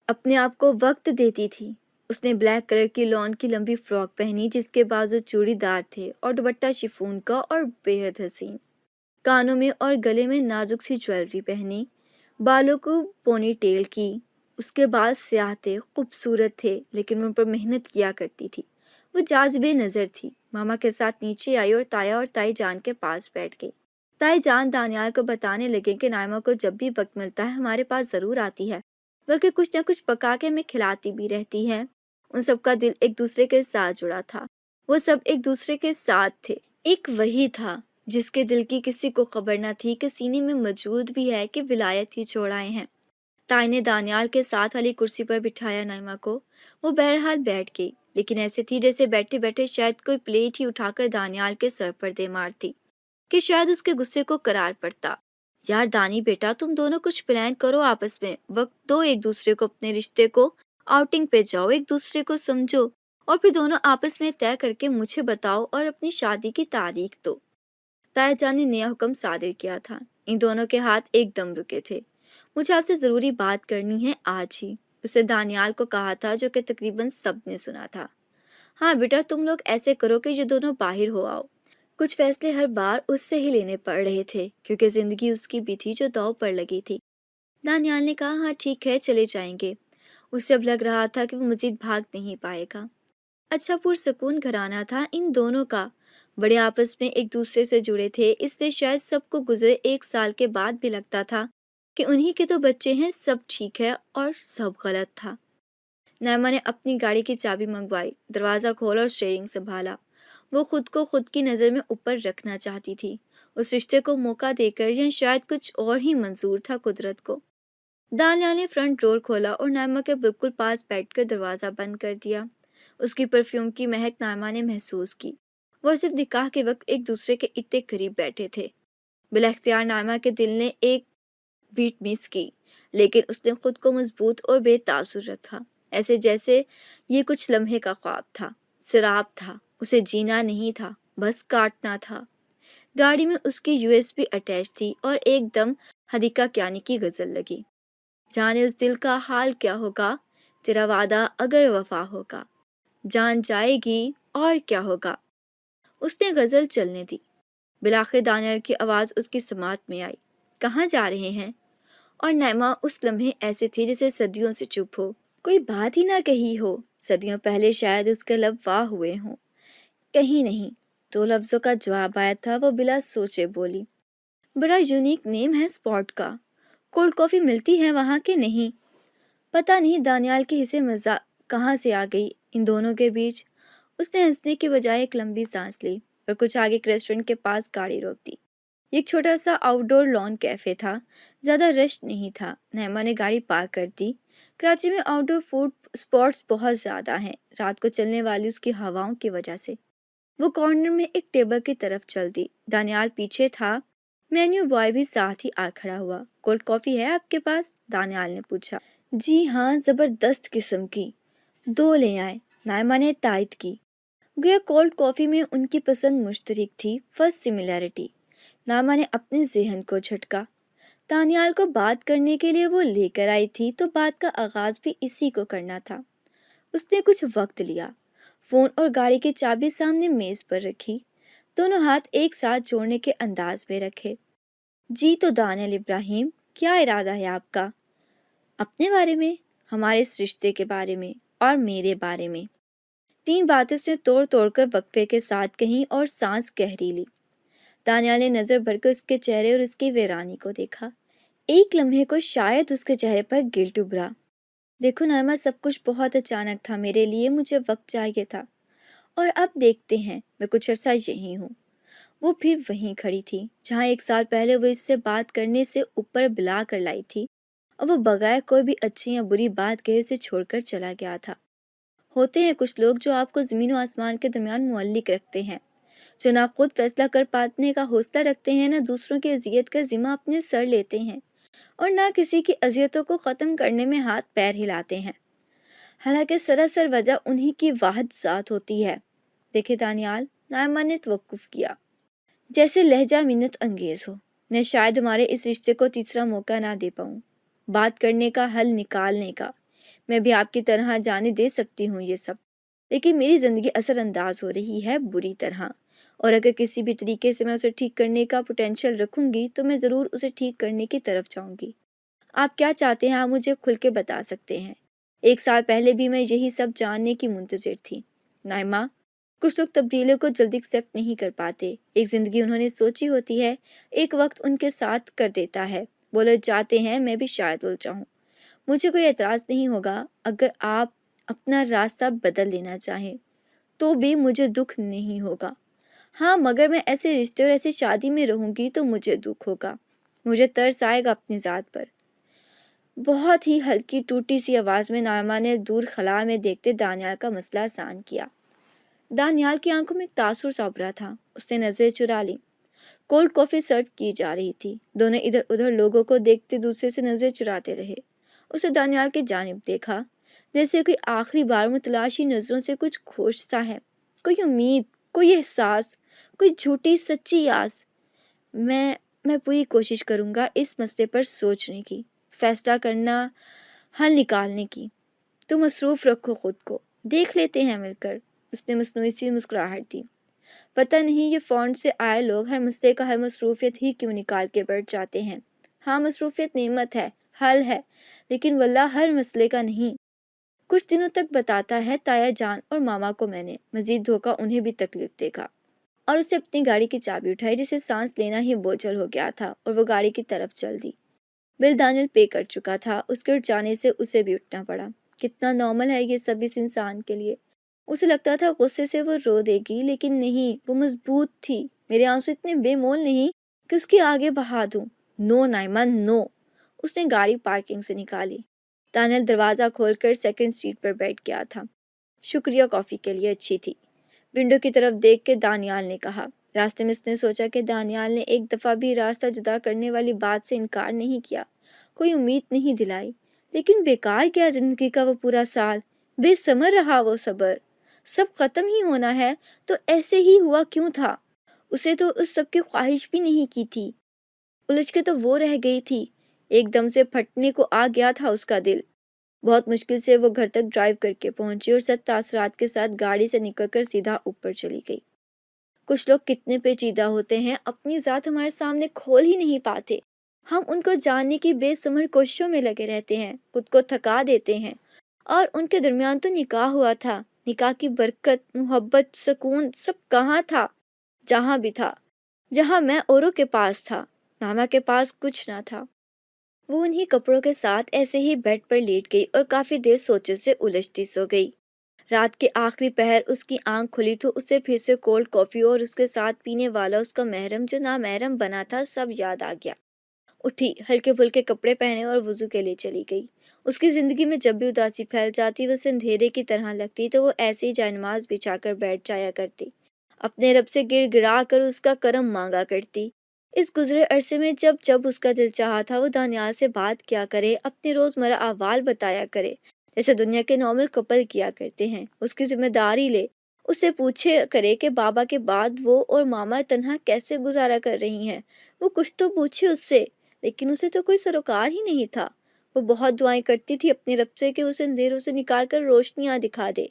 اپنے آپ کو وقت دیتی تھی۔ اس نے بلیک کلر کی لون کی لمبی فراک پہنی جس کے بازو چوڑی دار تھے اور دوپٹہ شفون کا اور بے حد حسین۔ کانوں میں اور گلے میں نازک سی جویلری پہنی، بالوں کو پونی ٹیل کی۔ اس کے بال سیاہ تھے، خوبصورت تھے، لیکن ان پر محنت کیا کرتی تھی۔ وہ جاذب نظر تھی۔ ماما کے ساتھ نیچے آئی اور تایا اور تائی جان کے پاس بیٹھ گئی۔ تائی جان دانیال کو بتانے لگے کہ نائمہ کو جب بھی وقت ملتا ہے ہمارے پاس ضرور آتی ہے، بلکہ کچھ نہ کچھ پکا کے ہمیں کھلاتی بھی رہتی ہے۔ ان سب کا دل ایک دوسرے کے ساتھ جڑا تھا۔ وہ سب ایک دوسرے کے ساتھ تھے۔ ایک وہی تھا جس کے دل کی کسی کو خبر نہ تھی کہ سینے میں موجود بھی ہے کہ ولایت ہی چھوڑ آئے ہیں۔ تائی نے دانیال کے ساتھ والی کرسی پر بٹھایا نائمہ کو۔ وہ بہرحال بیٹھ گئی، لیکن ایسے تھی جیسے بیٹھے بیٹھے شاید کوئی پلیٹ ہی اٹھا کر دانیال کے سر پر دے مارتی، کہ شاید اس کے غصے کو قرار پڑتا۔ یار دانی بیٹا، تم دونوں کچھ پلان کرو، آپس میں وقت دو ایک دوسرے کو، اپنے رشتے کو، آؤٹنگ پہ جاؤ، ایک دوسرے کو سمجھو، اور پھر دونوں آپس میں طے کر کے مجھے بتاؤ اور اپنی شادی کی تاریخ دو۔ تائی جان نے نیا حکم صادر کیا تھا۔ ان دونوں کے ہاتھ ایک دم رکے تھے۔ مجھے آپ سے ضروری بات کرنی ہے آج ہی، اسے دانیال کو کہا تھا، جو کہ تقریباً سب نے سنا تھا۔ ہاں بیٹا، تم لوگ ایسے کرو کہ یہ دونوں باہر ہو آؤ۔ کچھ فیصلے ہر بار اس سے ہی لینے پڑ رہے تھے، کیونکہ زندگی اس کی بھی تھی جو داؤ پر لگی تھی۔ دانیال نے کہا ہاں ٹھیک ہے، چلے جائیں گے۔ اسے اب لگ رہا تھا کہ وہ مزید بھاگ نہیں پائے گا۔ اچھا پرسکون گھرانہ تھا ان دونوں کا، بڑے آپس میں ایک دوسرے سے جڑے تھے، اس لیے شاید سب کو گزرے 1 سال کے بعد بھی لگتا تھا کہ انہی کے تو بچے ہیں، سب ٹھیک ہے اور سب غلط تھا۔ نائمہ نے اپنی گاڑی کی چابی منگوائی، دروازہ کھولا اور اسٹیئرنگ سنبھالا۔ وہ خود کو خود کی نظر میں اوپر رکھنا چاہتی تھی، اس رشتے کو موقع دے کر، یا شاید کچھ اور ہی منظور تھا قدرت کو۔ دانیال نے فرنٹ ڈور کھولا اور نائمہ کے بالکل پاس بیٹھ کر دروازہ بند کر دیا۔ اس کی پرفیوم کی مہک نائمہ نے محسوس کی۔ وہ صرف نکاح کے وقت ایک دوسرے کے اتنے قریب بیٹھے تھے۔ بلا اختیار نائمہ کے دل نے ایک بیٹ مس کی، لیکن اس نے خود کو مضبوط اور بے تاثر رکھا، ایسے جیسے یہ کچھ لمحے کا خواب تھا، سراب تھا، اسے جینا نہیں تھا، بس کاٹنا تھا۔ گاڑی میں اس کی USB اٹیچ تھی اور ایک دم حدیقہ کیانی کی غزل لگی۔ جانے اس دل کا حال کیا ہوگا، تیرا وعدہ اگر وفا ہوگا، جان جائے گی اور کیا ہوگا۔ اس نے غزل چلنے دی۔ بالآخر دانیال کی آواز اس کی سماعت میں آئی، کہاں جا رہے ہیں؟ اور نائمہ اس لمحے ایسے تھی جیسے صدیوں سے چپ ہو، کوئی بات ہی نہ کہی ہو۔ صدیوں پہلے شاید اس کے لب واہ ہوئے ہوں۔ کہیں نہیں، 2 لفظوں کا جواب آیا تھا۔ وہ بلا سوچے بولی، بڑا یونیک نیم ہے اسپاٹ کا، کولڈ کافی ملتی ہے وہاں کہ نہیں؟ پتہ نہیں دانیال کے حصے مزہ کہاں سے آ گئی ان دونوں کے بیچ۔ اس نے ہنسنے کے بجائے ایک لمبی سانس لی اور کچھ آگے ایک ریسٹورنٹ کے پاس گاڑی روک دی۔ یہ ایک چھوٹا سا آؤٹ ڈور لان کیفے تھا، زیادہ رش نہیں تھا۔ نعمہ نے گاڑی پارک کر دی۔ کراچی میں آؤٹ ڈور فوڈ اسپاٹس بہت زیادہ ہیں، رات کو چلنے والی اس کی ہواؤں کی وجہ سے۔ وہ کارنر میں ایک ٹیبل کی طرف چل دی۔ دانیال پیچھے تھا، مینیو بوائے بھی ساتھ ہی آ کھڑا ہوا۔ کولڈ کافی ہے آپ کے پاس؟ دانیال نے پوچھا۔ جی ہاں، زبردست قسم کی، 2 لے آئے، نائمہ نے تائید کی۔ گویا کولڈ کافی میں ان کی پسند مشترک تھی، فرسٹ سملیرٹی۔ نائمہ نے اپنے ذہن کو جھٹکا۔ دانیال کو بات کرنے کے لیے وہ لے کر آئی تھی تو بات کا آغاز بھی اسی کو کرنا تھا۔ اس نے کچھ وقت لیا، فون اور گاڑی کی چابی سامنے میز پر رکھی، دونوں ہاتھ ایک ساتھ جوڑنے کے انداز میں رکھے۔ جی تو دانیال ابراہیم، کیا ارادہ ہے آپ کا؟ اپنے بارے میں، ہمارے اس رشتے کے بارے میں اور میرے بارے میں۔ 3 باتیں اس نے توڑ توڑ کر وقفے کے ساتھ کہیں اور سانس گہری لی۔ دانیال نے نظر بھر کر اس کے چہرے اور اس کی ویرانی کو دیکھا۔ ایک لمحے کو شاید اس کے چہرے پر گلٹ ابھرا۔ دیکھو نائمہ، سب کچھ بہت اچانک تھا میرے لیے، مجھے وقت چاہیے تھا، اور اب دیکھتے ہیں، میں کچھ عرصہ یہی ہوں۔ وہ پھر وہیں کھڑی تھی جہاں 1 سال پہلے وہ اس سے بات کرنے سے اوپر بلا کر لائی تھی، اور وہ بغیر کوئی بھی اچھی یا بری بات کہے اسے چھوڑ کر چلا گیا تھا۔ ہوتے ہیں کچھ لوگ جو آپ کو زمین و آسمان کے درمیان معلق رکھتے ہیں، جو نہ خود فیصلہ کر پانے کا حوصلہ رکھتے ہیں، نہ دوسروں کی اذیت کا ذمہ اپنے سر لیتے ہیں، اور نہ کسی کی اذیتوں کو ختم کرنے میں ہاتھ پیر ہلاتے ہیں، حالانکہ سراسر وجہ انہی کی واحد ذات ہوتی ہے۔ دیکھے دانیال، نائمہ نے توقف کیا، جیسے لہجہ منت انگیز ہو۔ میں شاید ہمارے اس رشتے کو تیسرا موقع نہ دے پاؤں، بات کرنے کا، حل نکالنے کا۔ میں بھی آپ کی طرح جانے دے سکتی ہوں یہ سب، لیکن میری زندگی اثر انداز ہو رہی ہے بری طرح، اور اگر کسی بھی طریقے سے میں اسے ٹھیک کرنے کا پوٹینشیل رکھوں گی تو میں ضرور اسے ٹھیک کرنے کی طرف جاؤں گی۔ آپ کیا چاہتے ہیں آپ مجھے کھل کے بتا سکتے ہیں۔ 1 سال پہلے بھی میں یہی سب جاننے کی منتظر تھی۔ نائمہ، کچھ لوگ تبدیلیوں کو جلدی ایکسیپٹ نہیں کر پاتے۔ ایک زندگی انہوں نے سوچی ہوتی ہے، ایک وقت ان کے ساتھ کر دیتا ہے، وہ لوگ چاہتے ہیں میں بھی شاید الجھاؤں۔ مجھے کوئی اعتراض نہیں ہوگا اگر آپ اپنا راستہ بدل لینا چاہیں، تو بھی مجھے دکھ نہیں ہوگا۔ ہاں، مگر میں ایسے رشتے اور ایسی شادی میں رہوں گی تو مجھے دکھ ہوگا، مجھے ترس آئے گا اپنی ذات پر۔ بہت ہی ہلکی ٹوٹی سی آواز میں نائمہ نے دور خلا میں دیکھتے دانیال کا مسئلہ آسان کیا۔ دانیال کی آنکھوں میں ایک تاثر سا ابھرا تھا، اس نے نظریں چرا لی۔ کولڈ کافی سرو کی جا رہی تھی، دونوں ادھر ادھر لوگوں کو دیکھتے دوسرے سے نظریں چراتے رہے۔ اسے دانیال کی جانب دیکھا، جیسے کوئی آخری بار متلاشی نظروں سے کچھ کھوجتا ہے، کوئی امید، کوئی احساس، کوئی جھوٹی سچی آس۔ میں پوری کوشش کروں گا اس مسئلے پر سوچنے کی، فیصلہ کرنا، حل نکالنے کی۔ تم مصروف رکھو خود کو، دیکھ لیتے ہیں مل کر۔ اس نے مصنوعی سی مسکراہٹ دی۔ پتہ نہیں یہ فونٹ سے آئے لوگ ہر مسئلے کا حل مصروفیت ہی کیوں نکال کے بیٹھ جاتے ہیں۔ ہاں، مصروفیت نعمت ہے، حل ہے، لیکن واللہ ہر مسئلے کا نہیں۔ کچھ دنوں تک بتاتا ہے تایا جان اور ماما کو میں نے مزید دھوکہ انہیں بھی تکلیف دے گا۔ اور اسے اپنی گاڑی کی چابی اٹھائی جسے سانس لینا ہی بوجھل ہو گیا تھا، اور وہ گاڑی کی طرف چل دی۔ بل دانیل پے کر چکا تھا، اس کے اٹھ جانے سے اسے بھی اٹھنا پڑا۔ کتنا نارمل ہے یہ سب اس انسان کے لیے۔ اسے لگتا تھا غصے سے وہ رو دے گی، لیکن نہیں، وہ مضبوط تھی۔ میرے آنسو اتنے بے مول نہیں کہ اس کی آگے بہا دوں۔ نو نائمہ، نو۔ اس نے گاڑی پارکنگ سے نکالی۔ دانیل دروازہ کھول کر سیکنڈ سیٹ پر بیٹھ گیا تھا۔ شکریہ، کافی کے لیے اچھی تھی، ونڈو کی طرف دیکھ کے دانیال نے کہا۔ راستے میں اس نے سوچا کہ دانیال نے ایک دفعہ بھی راستہ جدا کرنے والی بات سے انکار نہیں کیا، کوئی امید نہیں دلائی، لیکن بیکار گیا زندگی کا وہ پورا سال، بے ثمر رہا وہ صبر۔ سب ختم ہی ہونا ہے تو ایسے ہی ہوا کیوں تھا؟ اسے تو اس سب کی خواہش بھی نہیں کی تھی، الجھ کے تو وہ رہ گئی تھی، ایک دم سے پھٹنے کو آ گیا تھا اس کا دل۔ بہت مشکل سے وہ گھر تک ڈرائیو کر کے پہنچی اور سخت تاثرات کے ساتھ گاڑی سے نکل کر سیدھا اوپر چلی گئی۔ کچھ لوگ کتنے پیچیدہ ہوتے ہیں، اپنی ذات ہمارے سامنے کھول ہی نہیں پاتے، ہم ان کو جاننے کی بے ثمر کوششوں میں لگے رہتے ہیں، خود کو تھکا دیتے ہیں۔ اور ان کے درمیان تو نکاح ہوا تھا، نکاح کی برکت، محبت، سکون سب کہاں تھا؟ جہاں بھی تھا، جہاں میں اوروں کے پاس تھا، ناما کے پاس کچھ نہ تھا۔ وہ انہی کپڑوں کے ساتھ ایسے ہی بیڈ پر لیٹ گئی اور کافی دیر سوچے سے الجھتی سو گئی۔ رات کے آخری پہر اس کی آنکھ کھلی تو اسے پھر سے کولڈ کافی اور اس کے ساتھ پینے والا اس کا محرم جو نامحرم بنا تھا سب یاد آ گیا۔ اٹھی، ہلکے پھلکے کپڑے پہنے اور وضو کے لیے چلی گئی۔ اس کی زندگی میں جب بھی اداسی پھیل جاتی، وہ اسے اندھیرے کی طرح لگتی تو وہ ایسے ہی جائے نماز بچھا کر بیٹھ جایا کرتی، اپنے رب سے گڑ گڑا کر اس کا کرم مانگا کرتی۔ اس گزرے عرصے میں جب جب اس کا دل چاہا تھا وہ دانیال سے بات کیا کرے، اپنے روزمرہ احوال بتایا کرے، جیسے دنیا کے نارمل کپل کیا کرتے ہیں۔ اس کی ذمہ داری لے، اس سے پوچھے کرے کہ بابا کے بعد وہ اور ماما تنہا کیسے گزارا کر رہی ہیں۔ وہ کچھ تو پوچھے اس سے، لیکن اسے تو کوئی سروکار ہی نہیں تھا۔ وہ بہت دعائیں کرتی تھی اپنے رب سے کہ اسے اندھیروں سے نکال کر روشنیاں دکھا دے،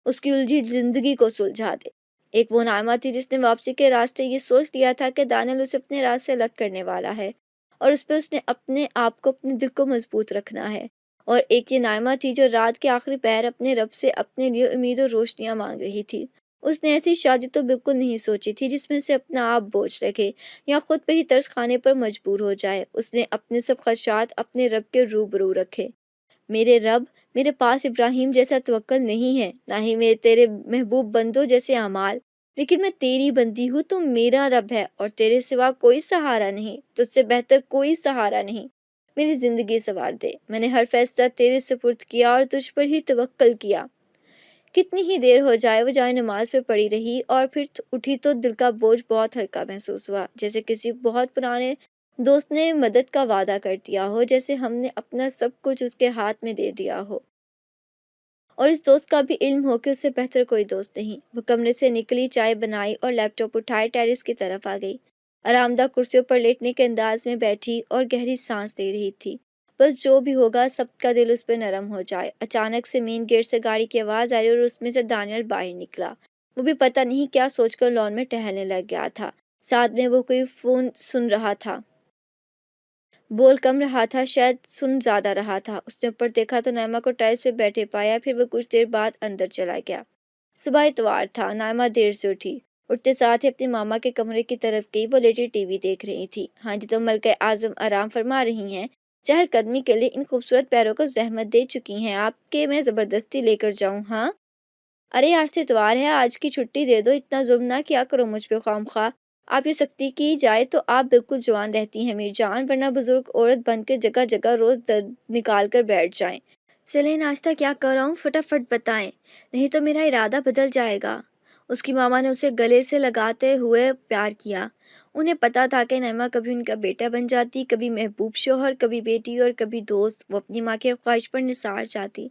اس کی الجھی زندگی کو سلجھا دے۔ ایک وہ نائمہ تھی جس نے واپسی کے راستے یہ سوچ لیا تھا کہ دانیال اسے اپنے راز سے الگ کرنے والا ہے، اور اس پہ اس نے اپنے آپ کو، اپنے دل کو مضبوط رکھنا ہے، اور ایک یہ نائمہ تھی جو رات کے آخری پہر اپنے رب سے اپنے لیے امید اور روشنیاں مانگ رہی تھی۔ اس نے ایسی شادی تو بالکل نہیں سوچی تھی جس میں اسے اپنا آپ بوجھ رکھے یا خود پہ ہی ترس کھانے پر مجبور ہو جائے۔ اس نے اپنے سب خدشات اپنے رب کے روبرو رکھے۔ میرے رب، میرے پاس ابراہیم جیسا توکل نہیں ہے، نہ ہی میرے تیرے محبوب بندوں جیسے اعمال، لیکن میں تیری بندی ہوں، تو میرا رب ہے اور تیرے سوا کوئی سہارا نہیں، تجھ سے بہتر کوئی سہارا نہیں۔ میری زندگی سنوار دے، میں نے ہر فیصلہ تیرے سپرد کیا اور تجھ پر ہی توکل کیا۔ کتنی ہی دیر ہو جائے وہ جائے نماز پہ پڑی رہی اور پھر اٹھی تو دل کا بوجھ بہت ہلکا محسوس ہوا، جیسے کسی بہت پرانے دوست نے مدد کا وعدہ کر دیا ہو، جیسے ہم نے اپنا سب کچھ اس کے ہاتھ میں دے دیا ہو اور اس دوست کا بھی علم ہو کہ اس سے بہتر کوئی دوست نہیں۔ وہ کمرے سے نکلی، چائے بنائی اور لیپ ٹاپ اٹھائے ٹیرس کی طرف آ گئی۔ آرام دہ کرسیوں پر لیٹنے کے انداز میں بیٹھی اور گہری سانس لے رہی تھی، بس جو بھی ہوگا سب کا دل اس پہ نرم ہو جائے۔ اچانک سے مین گیٹ سے گاڑی کی آواز آئی اور اس میں سے دانیال باہر نکلا۔ وہ بھی پتہ نہیں کیا سوچ کر لان میں ٹہلنے لگ گیا تھا، ساتھ میں وہ کوئی فون سن رہا تھا، بول کم رہا تھا، شاید سن زیادہ رہا تھا۔ اس نے اوپر دیکھا تو نائمہ کو ٹیرس پہ بیٹھے پایا، پھر وہ کچھ دیر بعد اندر چلا گیا۔ صبح اتوار تھا، نائمہ دیر سے اٹھی، اٹھتے ساتھ ہی اپنی ماما کے کمرے کی طرف گئی۔ وہ لیٹی ٹی وی دیکھ رہی تھی۔ ہاں جی، تو ملکہ اعظم آرام فرما رہی ہیں، چہل قدمی کے لیے ان خوبصورت پیروں کو زحمت دے چکی ہیں آپ کہ میں زبردستی لے کر جاؤں؟ ہاں، ارے آج تو اتوار ہے، آج کی چھٹی دے دو، اتنا ظلم نہ کیا کرو مجھ پہ خواہ۔ آپ یہ سختی کی جائے تو آپ بالکل جوان رہتی ہیں میر جان، ورنہ بزرگ عورت بن کے جگہ جگہ روز درد نکال کر بیٹھ جائیں۔ چلیں ناشتہ کیا کراؤں، فٹافٹ بتائیں، نہیں تو میرا ارادہ بدل جائے گا۔ اس کی ماما نے اسے گلے سے لگاتے ہوئے پیار کیا۔ انہیں پتا تھا کہ نعمہ کبھی ان کا بیٹا بن جاتی، کبھی محبوب شوہر، کبھی بیٹی اور کبھی دوست۔ وہ اپنی ماں کی خواہش پر نثار چاہتی،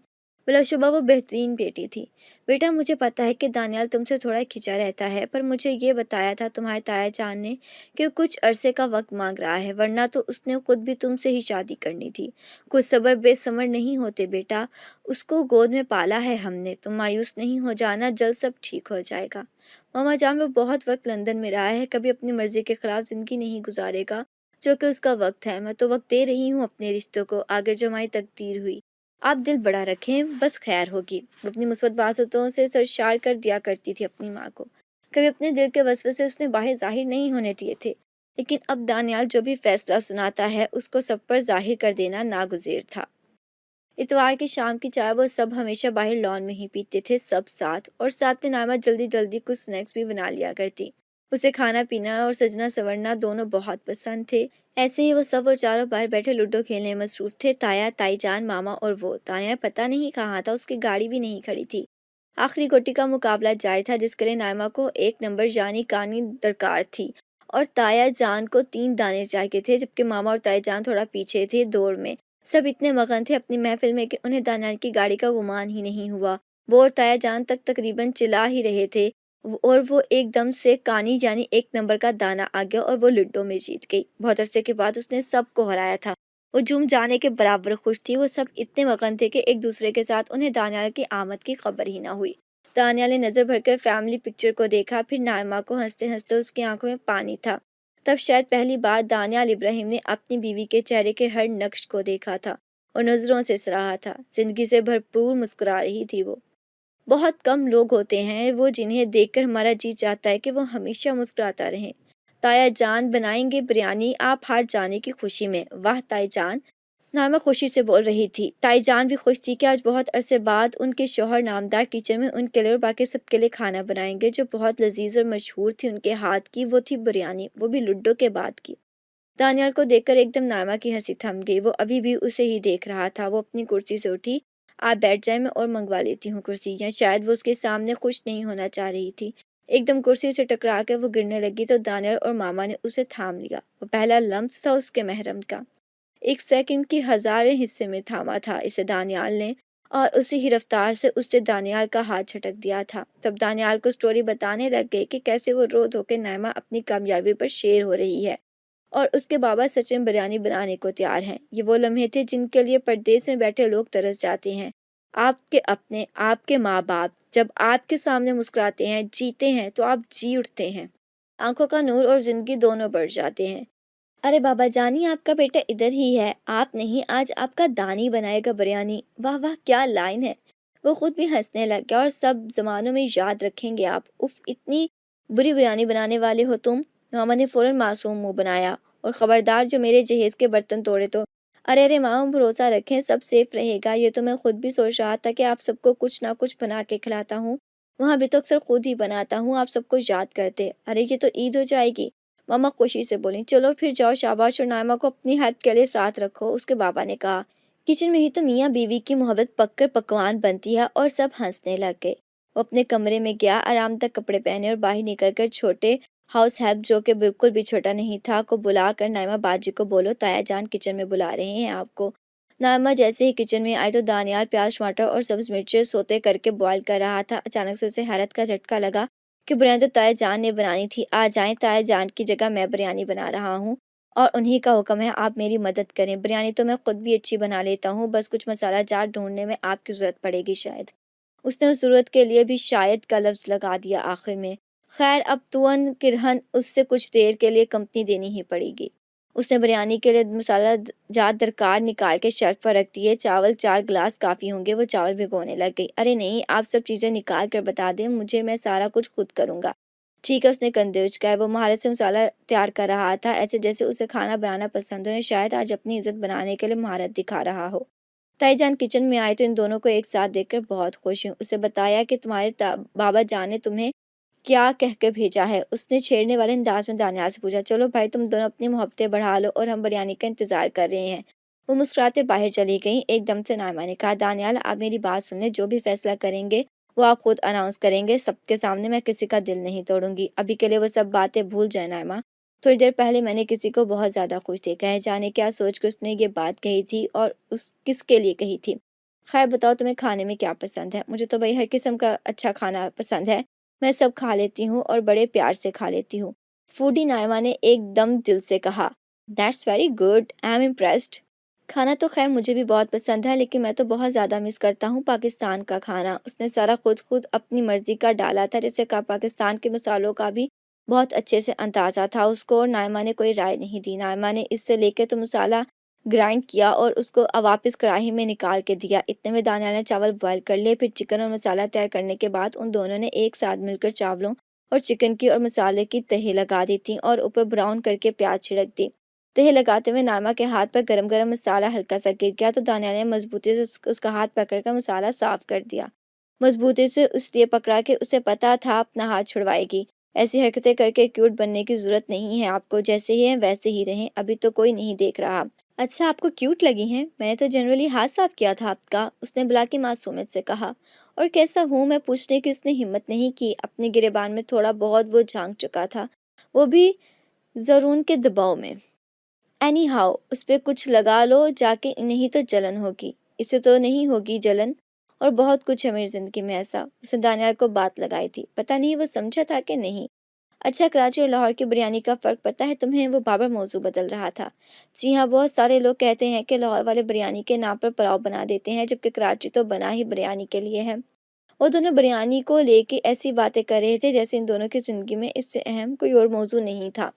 بلا شبہ وہ بہترین بیٹی تھی۔ بیٹا، مجھے پتا ہے کہ دانیال تم سے تھوڑا کھنچا رہتا ہے، پر مجھے یہ بتایا تھا تمہارے تایا جان نے کہ وہ کچھ عرصے کا وقت مانگ رہا ہے، ورنہ تو اس نے خود بھی تم سے ہی شادی کرنی تھی۔ کچھ صبر بے ثمر نہیں ہوتے بیٹا، اس کو گود میں پالا ہے ہم نے، تم مایوس نہیں ہو جانا، جلد سب ٹھیک ہو جائے گا۔ ماما جان، وہ بہت وقت لندن میں رہا ہے، کبھی اپنی مرضی کے خلاف زندگی نہیں گزارے گا، جو کہ اس کا وقت ہے۔ میں تو وقت دے رہی ہوں اپنے رشتوں کو، آگے جو ہماری تقدیر ہوئی۔ آپ دل بڑا رکھیں، بس خیر ہوگی۔ وہ اپنی مثبت باتوں سے سرشار کر دیا کرتی تھی اپنی ماں کو، کبھی اپنے دل کے وسوسے اس نے باہر ظاہر نہیں ہونے دیے تھے، لیکن اب دانیال جو بھی فیصلہ سناتا ہے اس کو سب پر ظاہر کر دینا ناگزیر تھا۔ اتوار کی شام کی چائے وہ سب ہمیشہ باہر لان میں ہی پیتے تھے، سب ساتھ، اور ساتھ میں نائمہ جلدی جلدی کچھ سنیکس بھی بنا لیا کرتی۔ اسے کھانا پینا اور سجنا سنورنا دونوں بہت پسند تھے۔ ایسے ہی وہ سب چاروں باہر بیٹھے لوڈو کھیلنے میں مصروف تھے، تایا، تائی جان، ماما اور وہ۔ دانیال پتہ نہیں کہاں تھا، اس کی گاڑی بھی نہیں کھڑی تھی۔ آخری گوٹی کا مقابلہ جاری تھا جس کے لیے نائمہ کو 1 نمبر یعنی کانی درکار تھی اور تایا جان کو 3 دانے چاہیے تھے، جبکہ ماما اور تائی جان تھوڑا پیچھے تھے دوڑ میں۔ سب اتنے مگن تھے اپنی محفل میں کہ انہیں دانیال کی گاڑی کا گمان ہی نہیں ہوا۔ وہ اور تایا جان تک تقریباً چلا ہی رہے تھے اور وہ ایک دم سے کانی یعنی 1 نمبر کا دانہ آ گیا اور وہ لڈو میں جیت گئی۔ بہت عرصے کے بعد اس نے سب کو ہرایا تھا، وہ جھوم جانے کے برابر خوش تھی۔ وہ سب اتنے مگن تھے کہ ایک دوسرے کے ساتھ انہیں دانیال کی آمد کی خبر ہی نہ ہوئی۔ دانیال نے نظر بھر کر فیملی پکچر کو دیکھا، پھر نائمہ کو۔ ہنستے ہنستے اس کی آنکھوں میں پانی تھا۔ تب شاید پہلی بار دانیال ابراہیم نے اپنی بیوی کے چہرے کے ہر نقش کو دیکھا تھا اور نظروں سے سراہا تھا۔ زندگی سے بھرپور مسکرا رہی تھی وہ۔ بہت کم لوگ ہوتے ہیں وہ جنہیں دیکھ کر ہمارا جی چاہتا ہے کہ وہ ہمیشہ مسکراتا رہیں۔ تایا جان بنائیں گے بریانی آپ ہار جانے کی خوشی میں؟ واہ تائی جان، نائمہ خوشی سے بول رہی تھی۔ تائی جان بھی خوش تھی کہ آج بہت عرصے بعد ان کے شوہر نامدار کچن میں ان کے لیے اور باقی سب کے لیے کھانا بنائیں گے، جو بہت لذیذ اور مشہور تھی ان کے ہاتھ کی۔ وہ تھی بریانی، وہ بھی لڈو کے بعد کی۔ دانیال کو دیکھ کر ایک دم نائمہ کی ہنسی تھم گئی۔ وہ ابھی بھی اسے ہی دیکھ رہا تھا۔ وہ اپنی کرسی سے اٹھی، آپ بیٹھ جائیں، میں اور منگوا لیتی ہوں کرسی، یا شاید وہ اس کے سامنے خوش نہیں ہونا چاہ رہی تھی۔ ایک دم کرسی سے ٹکرا کے وہ گرنے لگی تو دانیال اور ماما نے اسے تھام لیا۔ وہ پہلا لمس تھا اس کے محرم کا۔ 1 سیکنڈ کی 1000ویں حصے میں تھاما تھا اسے دانیال نے، اور اسی ہی رفتار سے اس سے دانیال کا ہاتھ جھٹک دیا تھا۔ تب دانیال کو سٹوری بتانے لگ گئی کہ کیسے وہ رو دھو کے نائمہ اپنی کامیابی پر شیر ہو رہی ہے اور اس کے بابا سچ میں بریانی بنانے کو تیار ہیں۔ یہ وہ لمحے تھے جن کے لیے پردیس میں بیٹھے لوگ ترس جاتے ہیں۔ آپ کے اپنے، آپ کے ماں باپ جب آپ کے سامنے مسکراتے ہیں، جیتے ہیں، تو آپ جی اٹھتے ہیں۔ آنکھوں کا نور اور زندگی دونوں بڑھ جاتے ہیں۔ ارے بابا جانی، آپ کا بیٹا ادھر ہی ہے، آپ نہیں آج آپ کا دانی بنائے گا بریانی۔ واہ واہ کیا لائن ہے۔ وہ خود بھی ہنسنے لگ گیا۔ اور سب زمانوں میں یاد رکھیں گے آپ، اف اتنی بری بریانی بنانے والے ہو تم۔ ماما نے فوراً معصوم منہ بنایا، اور خبردار جو میرے جہیز کے برتن توڑے تو۔ ارے ارے ماما بھروسہ رکھیں، سب سیف رہے گا۔ یہ تو میں خود بھی سوچ رہا تھا کہ آپ سب کو کچھ نہ کچھ بنا کے کھلاتا ہوں، وہاں بھی تو اکثر خود ہی بناتا ہوں، آپ سب کو یاد کرتے۔ ارے یہ تو عید ہو جائے گی، ماما خوشی سے بولیں۔ چلو پھر جاؤ، شاباش، اور نائمہ کو اپنی ہیلپ کے لیے ساتھ رکھو، اس کے بابا نے کہا۔ کچن میں ہی تو میاں بیوی کی محبت پک کر پکوان بنتی ہے، اور سب ہنسنے لگ گئے۔ وہ اپنے کمرے میں گیا، آرام تک کپڑے پہنے اور باہر نکل کر چھوٹے ہاؤس ہیلپ، جو کہ بالکل بھی چھوٹا نہیں تھا، کو بلا کر نائمہ باجی کو بولو تایا جان کچن میں بلا رہے ہیں آپ کو۔ نائمہ جیسے ہی کچن میں آئی تو دانیال پیاز ٹماٹر اور سبز مرچیں سوتے کر کے بوائل کر رہا تھا۔ اچانک سے اسے حیرت کا جھٹکا لگا کہ بریانی تو تایا جان نے بنانی تھی۔ آ جائیں، تایا جان کی جگہ میں بریانی بنا رہا ہوں، اور انہی کا حکم ہے آپ میری مدد کریں۔ بریانی تو میں خود بھی اچھی بنا لیتا ہوں، بس کچھ مسالہ جات ڈھونڈنے میں آپ کی ضرورت پڑے گی شاید۔ اس نے اس ضرورت کے لیے بھی شاید کا لفظ لگا دیا آخر میں۔ خیر اب توأن کرہن اس سے کچھ دیر کے لیے کمپنی دینی ہی پڑے گی۔ اس نے بریانی کے لیے مسالہ جات درکار نکال کے شیلف پر رکھ دیے۔ چاول 4 گلاس کافی ہوں گے۔ وہ چاول بھگونے لگ گئی۔ ارے نہیں، آپ سب چیزیں نکال کر بتا دیں مجھے، میں سارا کچھ خود کروں گا۔ ٹھیک ہے، اس نے کندھے اچکائے۔ وہ مہارت سے مسالہ تیار کر رہا تھا، ایسے جیسے اسے کھانا بنانا پسند ہو، یا شاید آج اپنی عزت بنانے کے لیے مہارت دکھا رہا ہو۔ تائی جان کچن میں آئے تو ان دونوں کو ایک ساتھ دیکھ کر بہت خوش ہوئی۔ اسے بتایا کہ تمہارے بابا جان نے تمہیں کیا کہہ کے بھیجا ہے؟ اس نے چھیڑنے والے انداز میں دانیال سے پوچھا۔ چلو بھائی، تم دونوں اپنی محبتیں بڑھا لو، اور ہم بریانی کا انتظار کر رہے ہیں۔ وہ مسکراتے باہر چلی گئیں۔ ایک دم سے نائمہ نے کہا، دانیال آپ میری بات سن لیں، جو بھی فیصلہ کریں گے وہ آپ خود اناؤنس کریں گے سب کے سامنے، میں کسی کا دل نہیں توڑوں گی۔ ابھی کے لیے وہ سب باتیں بھول جائیں نائمہ، تھوڑی دیر پہلے میں نے کسی کو بہت زیادہ خوش دیکھا ہے، جانے کیا سوچ کر اس نے یہ بات کہی تھی، اور اس کس کے لیے کہی تھی۔ خیر بتاؤ تمہیں کھانے میں کیا پسند ہے؟ مجھے تو بھائی ہر قسم کا اچھا کھانا پسند ہے، میں سب کھا لیتی ہوں اور بڑے پیار سے کھا لیتی ہوں، فوڈی نائمہ نے ایک دم دل سے کہا۔ That's very good, I am impressed. کھانا تو خیر مجھے بھی بہت پسند ہے، لیکن میں تو بہت زیادہ مس کرتا ہوں پاکستان کا کھانا۔ اس نے سارا خود اپنی مرضی کا ڈالا تھا، جیسے کہ پاکستان کے مسالوں کا بھی بہت اچھے سے اندازہ تھا اس کو، اور نائمہ نے کوئی رائے نہیں دی۔ نائمہ نے اس سے لے کے تو مسالہ گرائنڈ کیا اور اس کو واپس کڑاہی میں نکال کے دیا۔ اتنے میں دانیال نے چاول بوائل کر لیے، پھر چکن اور مسالہ تیار کرنے کے بعد ان دونوں نے ایک ساتھ مل کر چاولوں اور چکن کی اور مسالے کی تہیں لگا دی تھیں، اور اوپر براؤن کر کے پیاز چھڑک دی۔ تہے لگاتے ہوئے نائمہ کے ہاتھ پر گرم گرم مسالہ ہلکا سا گر گیا تو دانیال نے مضبوطی سے اس کا ہاتھ پکڑ کر مسالہ صاف کر دیا۔ مضبوطی سے اس لیے پکڑا کہ اسے پتا تھا اپنا ہاتھ چھڑوائے گی۔ ایسی حرکتیں کر کے کیوٹ بننے کی ضرورت نہیں ہے آپ کو، جیسے ہی ہیں ویسے ہی رہیں، ابھی تو کوئی نہیں دیکھ رہا۔ اچھا آپ کو کیوٹ لگی ہیں؟ میں نے تو جنرلی ہاتھ صاف کیا تھا آپ کا، اس نے بلا کی معصومیت سے کہا۔ اور کیسا ہوں میں پوچھنے کی اس نے ہمت نہیں کی۔ اپنے گریبان میں تھوڑا بہت وہ جھانک چکا تھا، وہ بھی زرون کے دباؤ میں۔ اینی ہاؤ اس پہ کچھ لگا لو جا کے، نہیں تو جلن ہوگی۔ اسے تو نہیں ہوگی جلن، اور بہت کچھ ہے میری زندگی میں ایسا۔ اس نے دانیال کو بات لگائی تھی، پتہ نہیں وہ سمجھا تھا کہ نہیں۔ اچھا کراچی اور لاہور کی بریانی کا فرق پتہ ہے تمہیں؟ وہ بابر موضوع بدل رہا تھا۔ جی ہاں، بہت سارے لوگ کہتے ہیں کہ لاہور والے بریانی کے نام پر پلاؤ بنا دیتے ہیں، جبکہ کراچی تو بنا ہی بریانی کے لیے ہے۔ وہ دونوں بریانی کو لے کے ایسی باتیں کر رہے تھے جیسے ان دونوں کی زندگی میں اس سے اہم کوئی اور موضوع نہیں تھا۔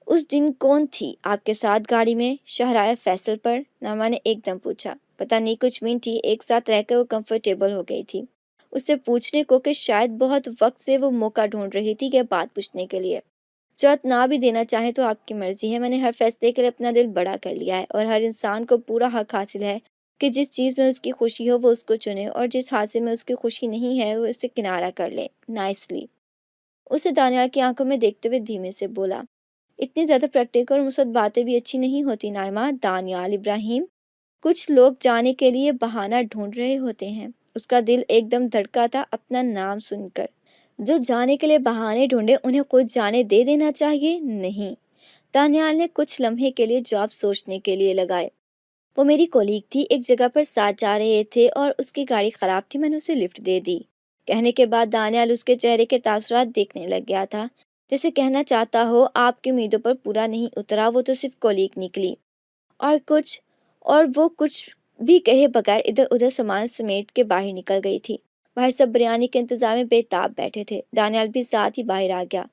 اس دن کون تھی آپ کے ساتھ گاڑی میں شاہراہ فیصل پر؟ نائمہ نے ایک دم پوچھا۔ پتہ نہیں کچھ منٹ ہی ایک ساتھ رہ کر وہ کمفرٹیبل ہو گئی تھی اس سے پوچھنے کو کہ شاید بہت وقت سے وہ موقع ڈھونڈ رہی تھی یہ بات پوچھنے کے لیے۔ جواب نہ بھی دینا چاہیں تو آپ کی مرضی ہے، میں نے ہر فیصلے کے لیے اپنا دل بڑا کر لیا ہے، اور ہر انسان کو پورا حق حاصل ہے کہ جس چیز میں اس کی خوشی ہو وہ اس کو چنے، اور جس حادثے میں اس کی خوشی نہیں ہے وہ اسے کنارہ کر لے۔ نائسلی، اسے دانیال کی آنکھوں میں دیکھتے ہوئے دھیمے سے بولا۔ اتنی زیادہ پریکٹیکل اور مثبت باتیں بھی اچھی نہیں ہوتی نائمہ۔ دانیال ابراہیم، کچھ لوگ جانے کے لیے بہانہ ڈھونڈ رہے ہوتے ہیں۔ اس کا دل ایک دم دھڑکا تھا اپنا نام سن کر۔ جو جانے کے لیے بہانے ڈھونڈے انہیں خود جانے دے دینا چاہیے؟ نہیں۔ دانیال نے کچھ لمحے کے لیے جواب سوچنے کے لیے لگائے۔ وہ میری کولیگ تھی، ایک جگہ پر ساتھ جا رہے تھے اور اس کی گاڑی خراب تھی، میں نے اسے لفٹ دے دی۔ کہنے کے بعد دانیال اس کے چہرے کے تاثرات دیکھنے لگ گیا تھا، جیسے کہنا چاہتا ہو آپ کی امیدوں پر پورا نہیں اترا، وہ تو صرف کولیگ نکلی۔ اور وہ کچھ بھی کہے بغیر ادھر ادھر سامان سمیٹ کے باہر نکل گئی تھی۔ باہر سب بریانی کے انتظار میں بے تاب بیٹھے تھے، دانیال بھی ساتھ ہی باہر آ گیا۔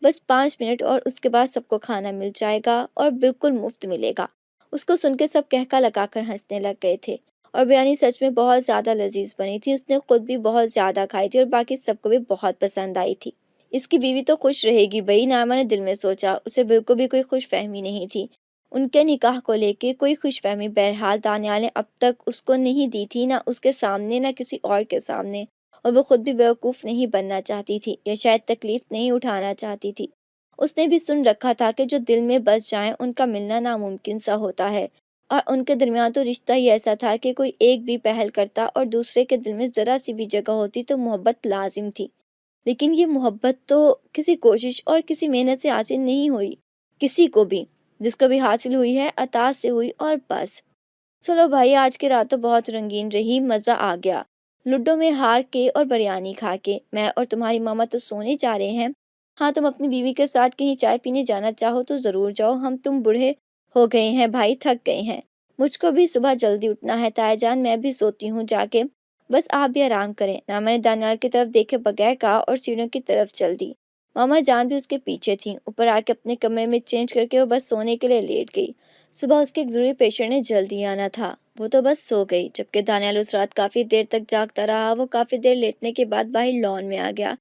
بس 5 منٹ اور اس کے بعد سب کو کھانا مل جائے گا اور بالکل مفت ملے گا۔ اس کو سن کے سب کہکا لگا کر ہنسنے لگ گئے تھے، اور بریانی سچ میں بہت زیادہ لذیذ بنی تھی۔ اس نے خود بھی بہت زیادہ کھائی تھی اور باقی سب کو بھی بہت پسند آئی تھی۔ اس کی بیوی تو خوش رہے گی بھئی، نائمہ نے دل میں سوچا۔ اسے بالکل بھی کوئی خوش فہمی نہیں تھی ان کے نکاح کو لے کے، کوئی خوش فہمی بہرحال دانیال نے اب تک اس کو نہیں دی تھی، نہ اس کے سامنے نہ کسی اور کے سامنے، اور وہ خود بھی بیوقوف نہیں بننا چاہتی تھی، یا شاید تکلیف نہیں اٹھانا چاہتی تھی۔ اس نے بھی سن رکھا تھا کہ جو دل میں بس جائیں ان کا ملنا ناممکن سا ہوتا ہے، اور ان کے درمیان تو رشتہ ہی ایسا تھا کہ کوئی ایک بھی پہل کرتا اور دوسرے کے دل میں ذرا سی بھی جگہ ہوتی تو محبت لازم تھی۔ لیکن یہ محبت تو کسی کوشش اور کسی محنت سے حاصل نہیں ہوئی، کسی کو بھی، جس کو بھی حاصل ہوئی ہے عطا سے ہوئی، اور بس۔ چلو بھائی، آج کی رات تو بہت رنگین رہی، مزہ آ گیا لوڈو میں ہار کے اور بریانی کھا کے۔ میں اور تمہاری ماما تو سونے جا رہے ہیں۔ ہاں، تم اپنی بیوی کے ساتھ کہیں چائے پینے جانا چاہو تو ضرور جاؤ، ہم تم بوڑھے ہو گئے ہیں بھائی، تھک گئے ہیں۔ مجھ کو بھی صبح جلدی اٹھنا ہے تایا جان، میں بھی سوتی ہوں جا کے، بس آپ بھی آرام کریں۔ نائمہ نے دانیال کی طرف دیکھے بغیر کہا اور سیڑھیوں کی طرف چل دی۔ ماما جان بھی اس کے پیچھے تھیں۔ اوپر آ کے اپنے کمرے میں چینج کر کے وہ بس سونے کے لیے لیٹ گئی۔ صبح اس کے ایک ضروری پیشنٹ نے جلدی آنا تھا، وہ تو بس سو گئی، جبکہ دانیال اس رات کافی دیر تک جاگتا رہا۔ وہ کافی دیر لیٹنے کے بعد باہر لان میں آ گیا،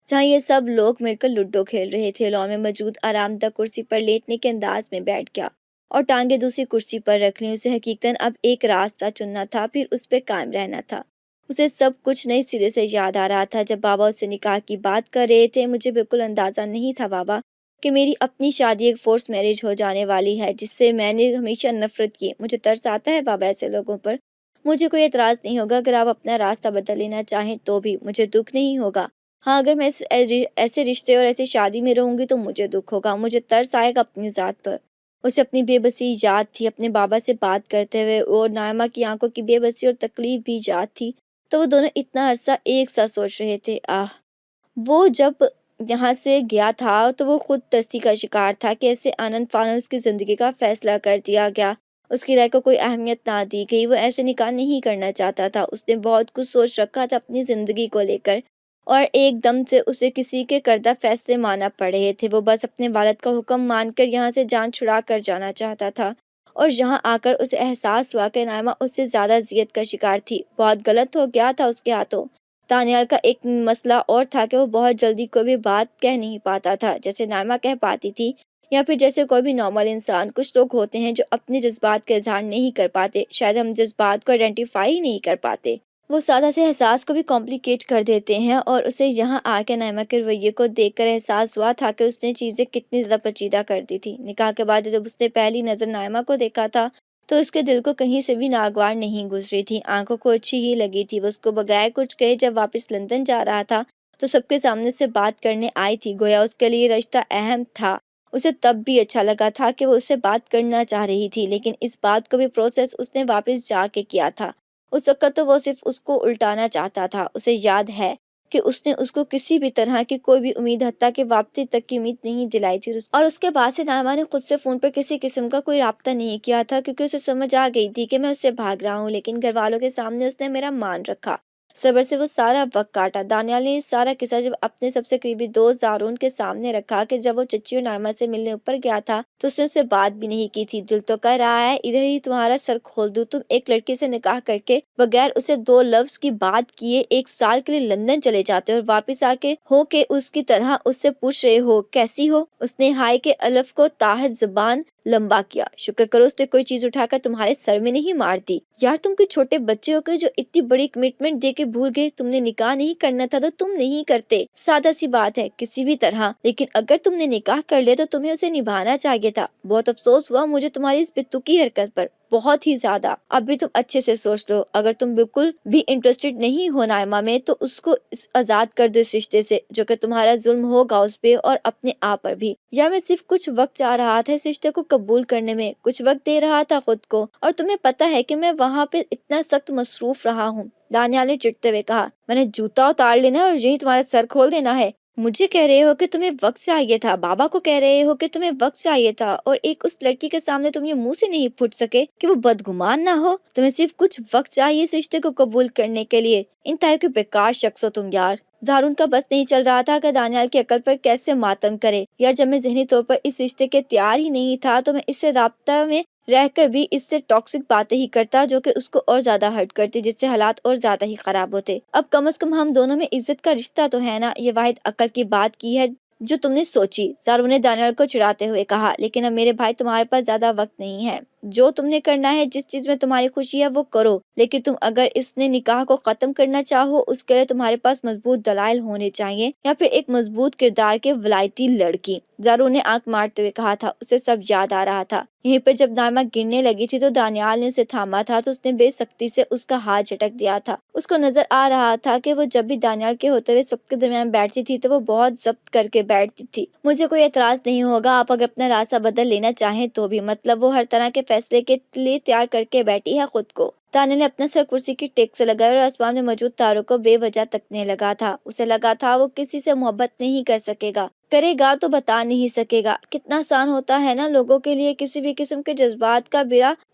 جہاں یہ سب لوگ مل کر لوڈو کھیل رہے تھے۔ لان میں موجود آرام دہ کرسی پر لیٹنے کے انداز میں بیٹھ گیا اور ٹانگیں دوسری کرسی پر رکھ لیں۔ اسے حقیقتاً اب ایک راستہ چننا تھا، پھر اس پہ قائم رہنا تھا۔ اسے سب کچھ نئے سرے سے یاد آ رہا تھا۔ جب بابا اس سے نکاح کی بات کر رہے تھے، مجھے بالکل اندازہ نہیں تھا بابا کہ میری اپنی شادی ایک فورس میرج ہو جانے والی ہے، جس سے میں نے ہمیشہ نفرت کی۔ مجھے ترس آتا ہے بابا ایسے لوگوں پر۔ مجھے کوئی اعتراض نہیں ہوگا اگر آپ اپنا راستہ بدل لینا چاہیں تو بھی، مجھے دکھ نہیں ہوگا۔ ہاں، اگر میں ایسے رشتے اور ایسے شادی میں رہوں گی تو مجھے دکھ ہوگا، مجھے ترس آئے گا اپنی ذات پر۔ اسے اپنی بے بسی یاد تھی، اپنے بابا سے بات کرتے ہوئے، اور نائمہ کی آنکھوں کی بے بسی اور تکلیف بھی یاد تھی، تو وہ دونوں اتنا عرصہ ایک ساتھ سوچ رہے تھے۔ وہ جب یہاں سے گیا تھا تو وہ خود ترسی کا شکار تھا کہ ایسے آنن فانن اس کی زندگی کا فیصلہ کر دیا گیا، اس کی رائے کو کوئی اہمیت نہ دی گئی۔ وہ ایسے نکاح نہیں کرنا چاہتا تھا، اس نے بہت کچھ سوچ رکھا تھا اپنی زندگی کو لے کر، اور ایک دم سے اسے کسی کے کردہ فیصلے ماننا پڑ رہے تھے۔ وہ بس اپنے والد کا حکم مان کر یہاں سے جان چھڑا کر جانا چاہتا تھا، اور یہاں آ کر اسے احساس ہوا کہ نائمہ اس سے زیادہ اذیت کا شکار تھی۔ بہت غلط ہو گیا تھا اس کے ہاتھوں۔ دانیال کا ایک مسئلہ اور تھا کہ وہ بہت جلدی کوئی بھی بات کہہ نہیں پاتا تھا، جیسے نائمہ کہہ پاتی تھی، یا پھر جیسے کوئی بھی نارمل انسان۔ کچھ لوگ ہوتے ہیں جو اپنے جذبات کا اظہار نہیں کر پاتے، شاید ہم جذبات کو آئیڈینٹیفائی ہی نہیں کر پاتے۔ وہ سادہ سے احساس کو بھی کمپلیکیٹ کر دیتے ہیں، اور اسے یہاں آ کے نائمہ کے رویے کو دیکھ کر احساس ہوا تھا کہ اس نے چیزیں کتنی زیادہ پیچیدہ کر دی تھی۔ نکاح کے بعد جب اس نے پہلی نظر نائمہ کو دیکھا تھا تو اس کے دل کو کہیں سے بھی ناگوار نہیں گزری تھی، آنکھوں کو اچھی ہی لگی تھی۔ وہ اس کو بغیر کچھ کہے جب واپس لندن جا رہا تھا تو سب کے سامنے سے بات کرنے آئی تھی، گویا اس کے لیے رشتہ اہم تھا۔ اسے تب بھی اچھا لگا تھا کہ وہ اس سے بات کرنا چاہ رہی تھی، لیکن اس بات کو بھی پروسیس اس نے واپس جا کے کیا تھا۔ اس وقت تو وہ صرف اس کو الٹانا چاہتا تھا۔ اسے یاد ہے کہ اس نے اس کو کسی بھی طرح کی کوئی بھی امید، حتیٰ کہ واپسی تک کی امید نہیں دلائی تھی، اور اس کے بعد سے نائمہ نے خود سے فون پر کسی قسم کا کوئی رابطہ نہیں کیا تھا، کیونکہ اسے سمجھ آ گئی تھی کہ میں اس سے بھاگ رہا ہوں۔ لیکن گھر والوں کے سامنے اس نے میرا مان رکھا، صبر سے وہ سارا وقت کاٹا۔ دانیال نے یہ سارا قصہ جب اپنے سب سے قریبی دوست زارون کے سامنے رکھا کہ جب وہ چچی اور نائمہ سے ملنے اوپر گیا تھا تو اس نے اسے بات بھی نہیں کی تھی۔ دل تو کہہ رہا ہے ادھر ہی تمہارا سر کھول دوں، تم ایک لڑکی سے نکاح کر کے بغیر اسے دو لفظ کی بات کیے 1 سال کے لیے لندن چلے جاتے اور واپس آ کے ہو کے اس کی طرح اس سے پوچھ رہے ہو کیسی ہو۔ اس نے ہائے کے الف کو تحت زبان لمبا کیا۔ شکر کرو اس نے کوئی چیز اٹھا کر تمہارے سر میں نہیں مار دی۔ یار تم کوئی چھوٹے بچے ہو گئے جو اتنی بڑی کمٹمنٹ دے کے بھول گئے۔ تم نے نکاح نہیں کرنا تھا تو تم نہیں کرتے، سادہ سی بات ہے، کسی بھی طرح۔ لیکن اگر تم نے نکاح کر لیا تو تمہیں اسے نبھانا چاہیے تھا۔ بہت افسوس ہوا مجھے تمہاری اس بتوکی حرکت پر، بہت ہی زیادہ۔ اب بھی تم اچھے سے سوچ لو، اگر تم بالکل بھی انٹرسٹڈ نہیں ہو نائمہ میں تو اس کو آزاد کر دو اس رشتے سے، جو کہ تمہارا ظلم ہوگا اس پہ اور اپنے آپ پر بھی۔ یا میں صرف کچھ وقت چاہ رہا تھا اس رشتے کو قبول کرنے میں، کچھ وقت دے رہا تھا خود کو، اور تمہیں پتہ ہے کہ میں وہاں پہ اتنا سخت مصروف رہا ہوں۔ دانیال نے چڑھتے ہوئے کہا، میں نے جوتا اتار لینا ہے اور یہی تمہارا سر کھول دینا ہے۔ مجھے کہہ رہے ہو کہ تمہیں وقت چاہیے تھا، بابا کو کہہ رہے ہو کہ تمہیں وقت چاہیے تھا، اور ایک اس لڑکی کے سامنے تم یہ منہ سے نہیں پھٹ سکے کہ وہ بدگمان نہ ہو؟ تمہیں صرف کچھ وقت چاہیے اس رشتے کو قبول کرنے کے لیے؟ انتہائی کوئی بیکار شخص ہو تم یار۔ زارون کا بس نہیں چل رہا تھا کہ دانیال کی عقل پر کیسے ماتم کرے۔ یار جب میں ذہنی طور پر اس رشتے کے تیار ہی نہیں تھا تو میں اس سے رابطہ میں رہ کر بھی اس سے ٹاکسک باتیں ہی کرتا جو کہ اس کو اور زیادہ ہرٹ کرتی، جس سے حالات اور زیادہ ہی خراب ہوتے۔ اب کم از کم ہم دونوں میں عزت کا رشتہ تو ہے نا، یہ واحد عقل کی بات کی ہے جو تم نے سوچی۔ زارون نے دانیال کو چڑھاتے ہوئے کہا، لیکن اب میرے بھائی تمہارے پاس زیادہ وقت نہیں ہے، جو تم نے کرنا ہے، جس چیز میں تمہاری خوشی ہے وہ کرو، لیکن تم اگر اس نے نکاح کو ختم کرنا چاہو اس کے لیے تمہارے پاس مضبوط دلائل ہونے چاہیے، یا پھر ایک مضبوط کردار کے ولایتی لڑکی۔ زارون نے آنکھ مارتے ہوئے کہا تھا۔ اسے سب یاد آ رہا تھا۔ یہیں پہ جب نائمہ گرنے لگی تھی تو دانیال نے اسے تھاما تھا تو اس نے بے سختی سے اس کا ہاتھ جھٹک دیا تھا۔ اس کو نظر آ رہا تھا کہ وہ جب بھی دانیال کے ہوتے ہوئے سب کے درمیان بیٹھتی تھی تو وہ بہت ضبط کر کے بیٹھتی تھی۔ مجھے کوئی اعتراض نہیں ہوگا آپ اگر اپنا راستہ بدل لینا چاہیں تو بھی، مطلب وہ ہر طرح کے فیصلے کے لیے تیار کر کے بیٹھی ہے خود کو۔ دانیال نے اپنا سر کرسی کی ٹیک سے لگایا اور آسمان میں موجود تاروں کو بے وجہ تکنے لگا تھا۔ اسے لگا تھا وہ کسی سے محبت نہیں کر سکے گا، کرے گا تو بتا نہیں سکے گا۔ کتنا آسان ہوتا ہے نا لوگوں کے لیے کسی بھی قسم کے جذبات کا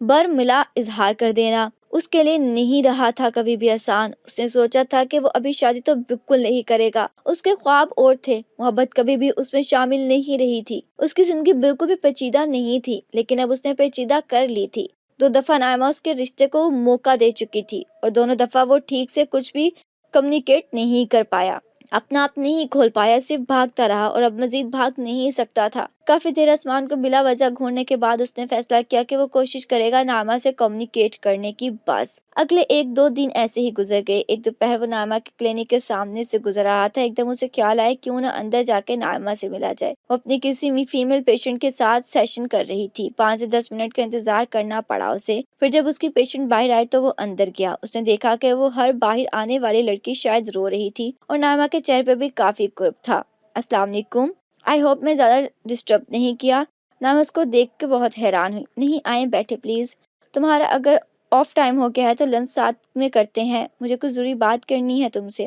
برملا اظہار کر دینا۔ اس کے لیے نہیں رہا تھا کبھی بھی آسان۔ اس نے سوچا تھا کہ وہ ابھی شادی تو بالکل نہیں کرے گا، اس کے خواب اور تھے، محبت کبھی بھی اس میں شامل نہیں رہی تھی، اس کی زندگی بالکل بھی پیچیدہ نہیں تھی، لیکن اب اس نے پیچیدہ کر لی تھی۔ 2 دفعہ نائمہ اس کے رشتے کو موقع دے چکی تھی اور دونوں دفعہ وہ ٹھیک سے کچھ بھی کمیونیکیٹ نہیں کر پایا، اپنا آپ نہیں کھول پایا، صرف بھاگتا رہا اور اب مزید بھاگ نہیں سکتا تھا۔ کافی دیر آسمان کو بلا وجہ گھورنے کے بعد اس نے فیصلہ کیا کہ وہ کوشش کرے گا نائمہ سے کمیونیکیٹ کرنے کی۔ بس اگلے 1-2 دن ایسے ہی گزر گئے۔ ایک دوپہر وہ نائمہ کے کلینک کے سامنے سے گزر رہا تھا، ایک دم اسے خیال آیا کیوں نہ اندر جا کے نائمہ سے ملا جائے۔ وہ اپنی کسی فیمیل پیشنٹ کے ساتھ سیشن کر رہی تھی۔ 5 سے 10 منٹ کا انتظار کرنا پڑا اسے، پھر جب اس کی پیشنٹ باہر آئی تو وہ اندر گیا۔ اس نے دیکھا کہ وہ ہر باہر آنے والی لڑکی شاید رو رہی تھی اور نائمہ کے چہرے پہ بھی کافی کرب تھا۔ السلام علیکم، آئی ہوپ میں زیادہ ڈسٹرب نہیں کیا۔ نائمہ اس کو دیکھ کے بہت حیران ہوئی۔ نہیں آئیں، بیٹھے پلیز۔ تمہارا اگر آف ٹائم ہو گیا ہے تو لنچ ساتھ میں کرتے ہیں، مجھے کچھ ضروری بات کرنی ہے تم سے۔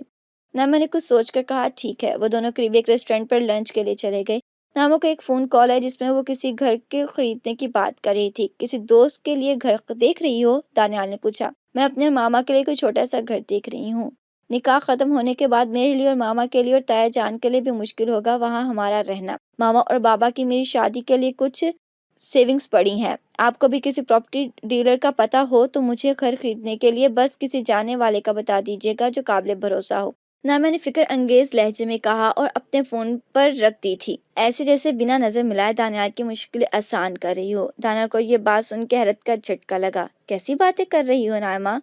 نائمہ نے کچھ سوچ کر کہا ٹھیک ہے۔ وہ دونوں قریب ایک ریسٹورینٹ پر لنچ کے لیے چلے گئے۔ نائمہ کو ایک فون کال ہے جس میں وہ کسی گھر کے خریدنے کی بات کر رہی تھی۔ کسی دوست کے لیے گھر دیکھ رہی ہو؟ دانیال نے پوچھا۔ میں اپنے ماما کے لیے کوئی چھوٹا سا گھر دیکھ رہی ہوں۔ نکاح ختم ہونے کے بعد میرے لیے اور ماما کے لیے اور تایا جان کے لیے بھی مشکل ہوگا وہاں ہمارا رہنا۔ ماما اور بابا کی میری شادی کے لیے کچھ سیونگز پڑی ہیں۔ آپ کو بھی کسی پراپرٹی ڈیلر کا پتہ ہو تو مجھے گھر خریدنے کے لیے بس کسی جانے والے کا بتا دیجیے گا جو قابل بھروسہ ہو۔ نائمہ نے فکر انگیز لہجے میں کہا اور اپنے فون پر رکھ دی تھی، ایسے جیسے بنا نظر ملائے دانیال کی مشکلیں آسان کر رہی ہو۔ دانیال کو یہ بات سن کے حیرت کا جھٹکا لگا۔ کیسی باتیں کر رہی ہو نائمہ؟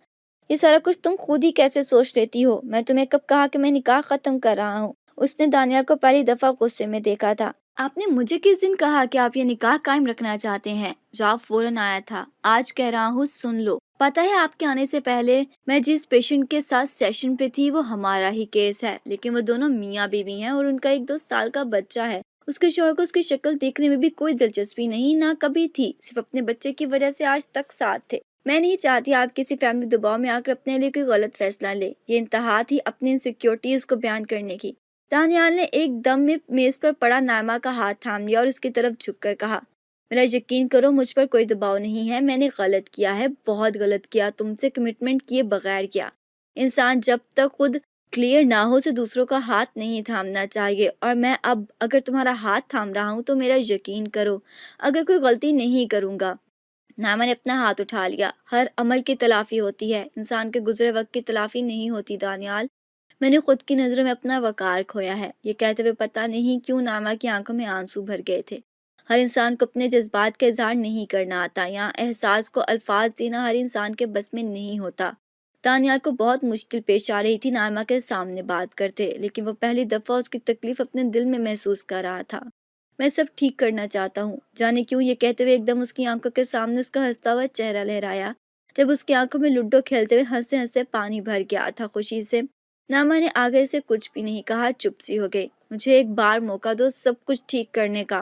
یہ سارا کچھ تم خود ہی کیسے سوچ لیتی ہو؟ میں تمہیں کب کہا کہ میں نکاح ختم کر رہا ہوں؟ اس نے دانیال کو پہلی دفعہ غصے میں دیکھا تھا۔ آپ نے مجھے کس دن کہا کہ آپ یہ نکاح قائم رکھنا چاہتے ہیں؟ جواب فوراً آیا تھا، آج کہہ رہا ہوں، سن لو۔ پتہ ہے آپ کے آنے سے پہلے میں جس پیشنٹ کے ساتھ سیشن پہ تھی وہ ہمارا ہی کیس ہے، لیکن وہ دونوں میاں بیوی ہیں اور ان کا ایک 2 سال کا بچہ ہے۔ اس کے شوہر کو اس کی شکل دیکھنے میں بھی کوئی دلچسپی نہیں، نہ کبھی تھی، صرف اپنے بچے کی وجہ سے آج تک ساتھ تھے۔ میں نہیں چاہتی آپ کسی فیملی دباؤ میں آ کر اپنے لیے کوئی غلط فیصلہ لے۔ یہ انتہا تھی اپنی انسیکیورٹیز کو بیان کرنے کی۔ دانیال نے ایک دم میں میز پر پڑا نائمہ کا ہاتھ تھام لیا اور اس کی طرف جھک کر کہا، میرا یقین کرو مجھ پر کوئی دباؤ نہیں ہے، میں نے غلط کیا ہے، بہت غلط کیا، تم سے کمٹمنٹ کیے بغیر کیا۔ انسان جب تک خود کلیئر نہ ہو اسے دوسروں کا ہاتھ نہیں تھامنا چاہیے، اور میں اب اگر تمہارا ہاتھ تھام رہا ہوں تو میرا یقین کرو اگر کوئی غلطی نہیں کروں گا۔ نائمہ نے اپنا ہاتھ اٹھا لیا۔ ہر عمل کی تلافی ہوتی ہے، انسان کے گزرے وقت کی تلافی نہیں ہوتی دانیال۔ میں نے خود کی نظروں میں اپنا وقار کھویا ہے۔ یہ کہتے ہوئے پتہ نہیں کیوں نائمہ کی آنکھوں میں آنسو بھر گئے تھے۔ ہر انسان کو اپنے جذبات کا اظہار نہیں کرنا آتا، یا احساس کو الفاظ دینا ہر انسان کے بس میں نہیں ہوتا۔ دانیال کو بہت مشکل پیش آ رہی تھی نائمہ کے سامنے بات کرتے، لیکن وہ پہلی دفعہ اس کی تکلیف اپنے دل میں محسوس کر رہا تھا۔ میں سب ٹھیک کرنا چاہتا ہوں، جانے کیوں یہ کہتے ہوئے ایک دم اس کی آنکھوں کے سامنے اس کا ہنستا ہوا چہرہ لہرایا۔ جب اس کی آنکھوں میں لڈو کھیلتے ہوئے ہنستے ہنستے پانی بھر گیا تھا خوشی سے۔ نائمہ نے آگے سے کچھ بھی نہیں کہا، چپ سی ہو گئی۔ مجھے ایک بار موقع دو سب کچھ ٹھیک کرنے کا۔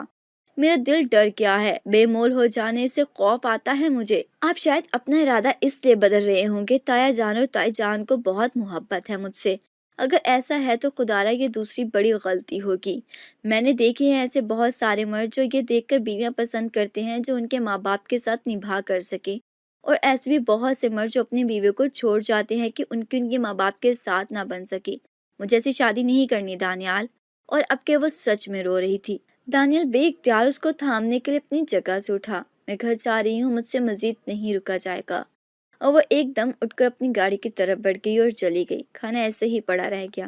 میرا دل ڈر گیا ہے، بے مول ہو جانے سے خوف آتا ہے مجھے۔ آپ شاید اپنا ارادہ اس لیے بدل رہے ہوں گے، تایا جان اور تائی جان کو بہت محبت ہے مجھ سے۔ اگر ایسا ہے تو خدارا یہ دوسری بڑی غلطی ہوگی۔ میں نے دیکھے ہیں ایسے بہت سارے مرد جو یہ دیکھ کر بیویاں پسند کرتے ہیں جو ان کے ماں باپ کے ساتھ نبھا کر سکے، اور ایسے بھی بہت سے مرد جو اپنی بیویوں کو چھوڑ جاتے ہیں کہ ان کے ماں باپ کے ساتھ نہ بن سکے۔ مجھے ایسی شادی نہیں کرنی دانیال۔ اور اب کہ وہ سچ میں رو رہی تھی، دانیال بے اختیار اس کو تھامنے کے لیے اپنی جگہ سے اٹھا۔ میں گھر جا رہی ہوں، مجھ سے مزید نہیں رکا جائے گا۔ اور وہ ایک دم اٹھ کر اپنی گاڑی کی طرف بڑھ گئی اور چلی گئی۔ کھانا ایسے ہی پڑا رہ گیا۔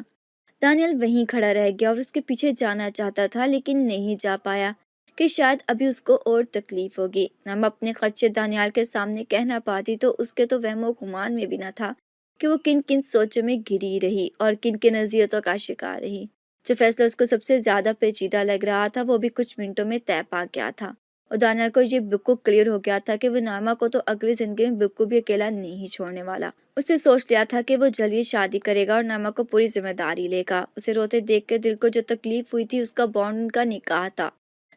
دانیال وہیں کھڑا رہ گیا اور اس کے پیچھے جانا چاہتا تھا لیکن نہیں جا پایا کہ شاید ابھی اس کو اور تکلیف ہوگی۔ نعمہ اپنے خدشے دانیال کے سامنے کہہ نہ پاتی تو اس کے تو وہم و گمان میں بھی نہ تھا کہ وہ کن کن سوچوں میں گھری رہی اور کن کن اذیتوں کا شکار رہی۔ جو فیصلہ اس کو سب سے زیادہ پیچیدہ لگ رہا تھا وہ بھی کچھ منٹوں میں طے پا گیا تھا، اور دانیال کو یہ بالکل کلیئر ہو گیا تھا کہ وہ نعمہ کو تو اگلی زندگی میں بالکل بھی اکیلا نہیں چھوڑنے والا۔ اسے سوچ لیا تھا کہ وہ جلدی شادی کرے گا اور نعمہ کو پوری ذمہ داری لے گا۔ اسے روتے دیکھ کے دل کو جو تکلیف ہوئی تھی اس کا بانڈ ان کا نکاح تھا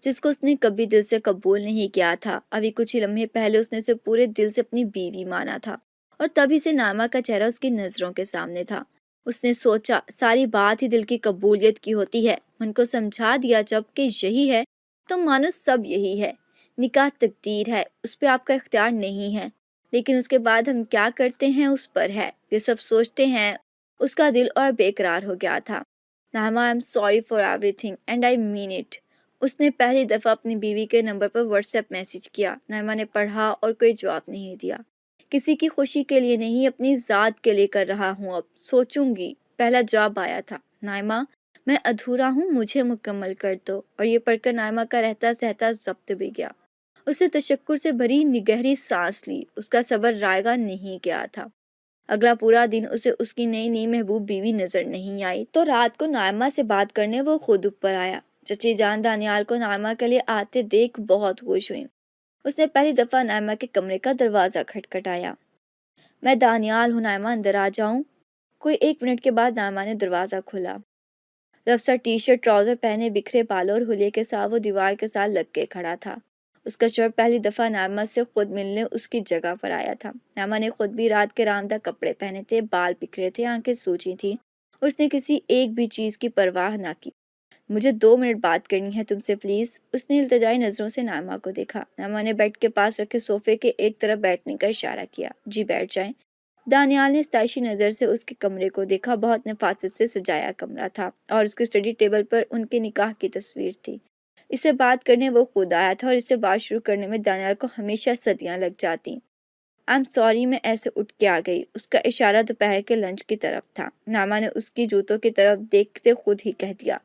جس کو اس نے کبھی دل سے قبول نہیں کیا تھا۔ ابھی کچھ ہی لمحے پہلے اس نے اسے پورے دل سے اپنی بیوی مانا تھا، اور تبھی سے نعمہ کا چہرہ اس کی نظروں کے سامنے تھا۔ اس نے سوچا ساری بات ہی دل کی قبولیت کی ہوتی ہے۔ ان کو سمجھا دیا جب کہ یہی ہے تو مانو سب یہی ہے، نکاح تقدیر ہے، اس پہ آپ کا اختیار نہیں ہے، لیکن اس کے بعد ہم کیا کرتے ہیں اس پر ہے۔ یہ سب سوچتے ہیں اس کا دل اور بے قرار ہو گیا تھا۔ Naima I am sorry for everything and I mean it. اس نے پہلی دفعہ اپنی بیوی کے نمبر پر واٹس ایپ میسج کیا۔ نعمہ نے پڑھا اور کوئی جواب نہیں دیا۔ کسی کی خوشی کے لیے نہیں، اپنی ذات کے لیے کر رہا ہوں، اب سوچوں گی۔ پہلا جواب آیا تھا، نعمہ میں ادھورا ہوں، مجھے مکمل کر دو۔ اور یہ پڑھ کر نعمہ کا رہتا سہتا ضبط بھی گیا۔ اسے تشکر سے بھری گہری سانس لی۔ اس کا صبر رائگاں نہیں گیا تھا۔ اگلا پورا دن اسے اس کی نئی نئی محبوب بیوی نظر نہیں آئی، تو رات کو نعمہ سے بات کرنے وہ خود اوپر آیا۔ چچی جان دانیال کو نعمہ کے لیے آتے دیکھ بہت خوش ہوئی۔ اس نے پہلی دفعہ نعمہ کے کمرے کا دروازہ کھٹکھٹایا۔ میں دانیال ہوں، نعمہ اندر آ جاؤں؟ کوئی 1 منٹ کے بعد نعمہ نے دروازہ کھولا۔ رف سا ٹی شرٹ ٹراؤزر پہنے، بکھرے بالوں اور حلیے کے ساتھ وہ دیوار کے ساتھ لگ کے کھڑا تھا۔ اس کا شوہر پہلی دفعہ نعمہ سے خود ملنے اس کی جگہ پر آیا تھا۔ نعمہ نے خود بھی رات کے رامدہ کپڑے پہنے تھے، بال بکھرے تھے، آنکھیں سوجی تھیں، اور اس نے کسی ایک بھی چیز کی پرواہ نہ کی۔ مجھے 2 منٹ بات کرنی ہے تم سے پلیز۔ اس نے التجائی نظروں سے نعمہ کو دیکھا۔ نعمہ نے بیڈ کے پاس رکھے صوفے کے ایک طرف بیٹھنے کا اشارہ کیا۔ جی بیٹھ جائیں۔ دانیال نے ستائشی نظر سے اس کے کمرے کو دیکھا۔ بہت نفاست سے سجایا کمرہ تھا اور اس کے اسٹڈی ٹیبل پر ان کے نکاح کی تصویر تھی۔ اس سے بات کرنے وہ خود آیا تھا، اور اس سے بات شروع کرنے میں دانیال کو ہمیشہ صدیاں لگ جاتی۔ آئی ایم سوری، میں ایسے اٹھ کے آ گئی۔ اس کا اشارہ دوپہر کے لنچ کی طرف تھا۔ نعمہ نے اس کی جوتوں کی طرف دیکھتے خود ہی کہہ دیا،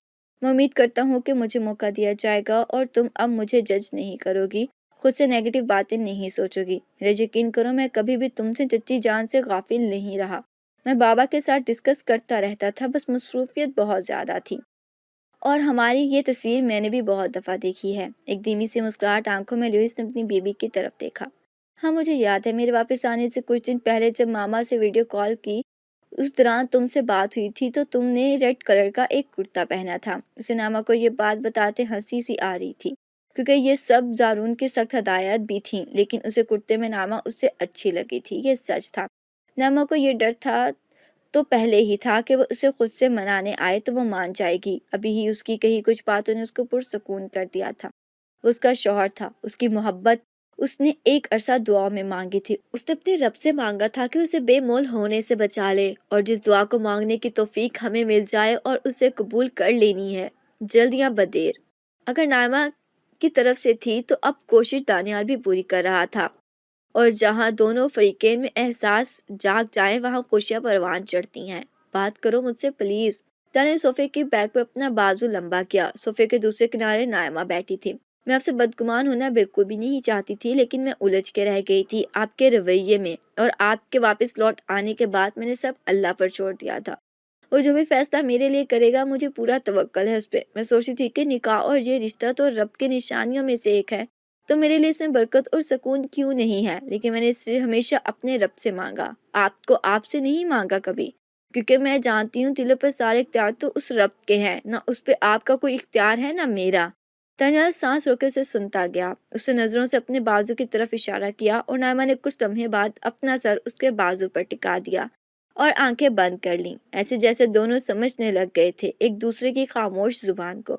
میں امید کرتا ہوں کہ مجھے موقع دیا جائے گا اور تم اب مجھے جج نہیں کرو گی، خود سے نیگیٹو باتیں نہیں سوچو گی۔ میرے یقین کرو، میں کبھی بھی تم سے چچی جان سے غافل نہیں رہا۔ میں بابا کے ساتھ ڈسکس کرتا رہتا تھا، بس مصروفیت بہت زیادہ تھی، اور ہماری یہ تصویر میں نے بھی بہت دفعہ دیکھی ہے۔ ایک دھیمی سی مسکراہٹ آنکھوں میں لوئس نے اپنی بیوی کی طرف دیکھا۔ ہاں مجھے یاد ہے، میرے واپس آنے سے کچھ دن پہلے جب ماما سے ویڈیو کال کی، اس دوران تم سے بات ہوئی تھی تو تم نے ریڈ کلر کا ایک کرتا پہنا تھا۔ اسے نعمہ کو یہ بات بتاتے ہنسی سی آ رہی تھی، کیونکہ یہ سب زارون کی سخت ہدایات بھی تھیں، لیکن اسے کرتے میں نعمہ اس سے اچھی لگی تھی، یہ سچ تھا۔ نعمہ کو یہ ڈر تھا تو پہلے ہی تھا کہ وہ اسے خود سے منانے آئے تو وہ مان جائے گی۔ ابھی ہی اس کی کہی کچھ باتوں نے اس کو پرسکون کر دیا تھا۔ وہ اس کا شوہر تھا، اس کی محبت اس نے ایک عرصہ دعا میں مانگی تھی۔ اس نے اپنے رب سے مانگا تھا کہ اسے بے مول ہونے سے بچا لے، اور جس دعا کو مانگنے کی توفیق ہمیں مل جائے اور اسے قبول کر لینی ہے، جلد یا بدیر۔ اگر نعمہ کی طرف سے تھی تو اب کوشش دانیال بھی پوری کر رہا تھا، اور جہاں دونوں فریقین میں احساس جاگ جائے وہاں خوشیاں پروان چڑھتی ہیں۔ بات کرو مجھ سے پلیز۔ دانیال صوفے کی بیک پر اپنا بازو لمبا کیا۔ صوفے کے دوسرے کنارے نائمہ بیٹھی تھی۔ میں آپ سے بدگمان ہونا بالکل بھی نہیں چاہتی تھی، لیکن میں الجھ کے رہ گئی تھی آپ کے رویے میں، اور آپ کے واپس لوٹ آنے کے بعد میں نے سب اللہ پر چھوڑ دیا تھا۔ وہ جو بھی فیصلہ میرے لیے کرے گا مجھے پورا توکل ہے اس پہ۔ میں سوچتی تھی کہ نکاح اور یہ رشتہ تو رب کی نشانیوں میں سے ایک ہے، تو میرے لیے اس میں برکت اور سکون کیوں نہیں ہے، لیکن میں نے اسے ہمیشہ اپنے رب سے مانگا، آپ کو آپ سے نہیں مانگا کبھی، کیونکہ میں جانتی ہوں دلوں پر سارے اختیار تو اس رب کے ہیں، نہ اس پہ آپ کا کوئی اختیار ہے نہ میرا۔ دانیال سانس روکے سے سنتا گیا۔ اس نے نظروں سے اپنے بازو کی طرف اشارہ کیا، اور نائمہ نے کچھ لمحے بعد اپنا سر اس کے بازو پر ٹکا دیا اور آنکھیں بند کر لیں، ایسے جیسے دونوں سمجھنے لگ گئے تھے ایک دوسرے کی خاموش زبان کو،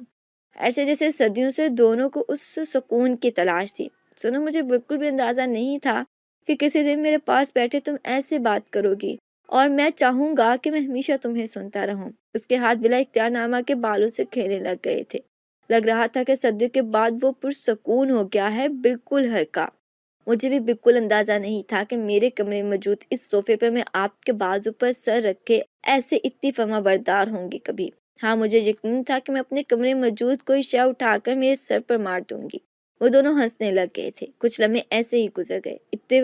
ایسے جیسے صدیوں سے دونوں کو اس سکون کی تلاش تھی۔ سنو، مجھے بالکل بھی اندازہ نہیں تھا کہ کسی دن میرے پاس بیٹھے تم ایسے بات کرو گی، اور میں چاہوں گا کہ میں ہمیشہ تمہیں سنتا رہوں۔ اس کے ہاتھ بلا اختیار نائمہ کے بالوں سے کھیلنے لگ گئے تھے۔ لگ رہا تھا کہ صدیوں کے بعد وہ پرسکون ہو گیا ہے، بالکل ہلکا۔ مجھے بھی بالکل اندازہ نہیں تھا کہ میرے کمرے میں موجود اس صوفے پر میں آپ کے بازو پر سر رکھ کے ایسے اتنی فرما بردار ہوں گی کبھی۔ ہاں، مجھے یقین تھا کہ میں اپنے کمرے میں موجود کوئی شے اٹھا کر میرے سر پر مار دوں گی۔ وہ دونوں ہنسنے لگ گئے تھے۔ کچھ لمحے ایسے ہی گزر گئے۔ اتنے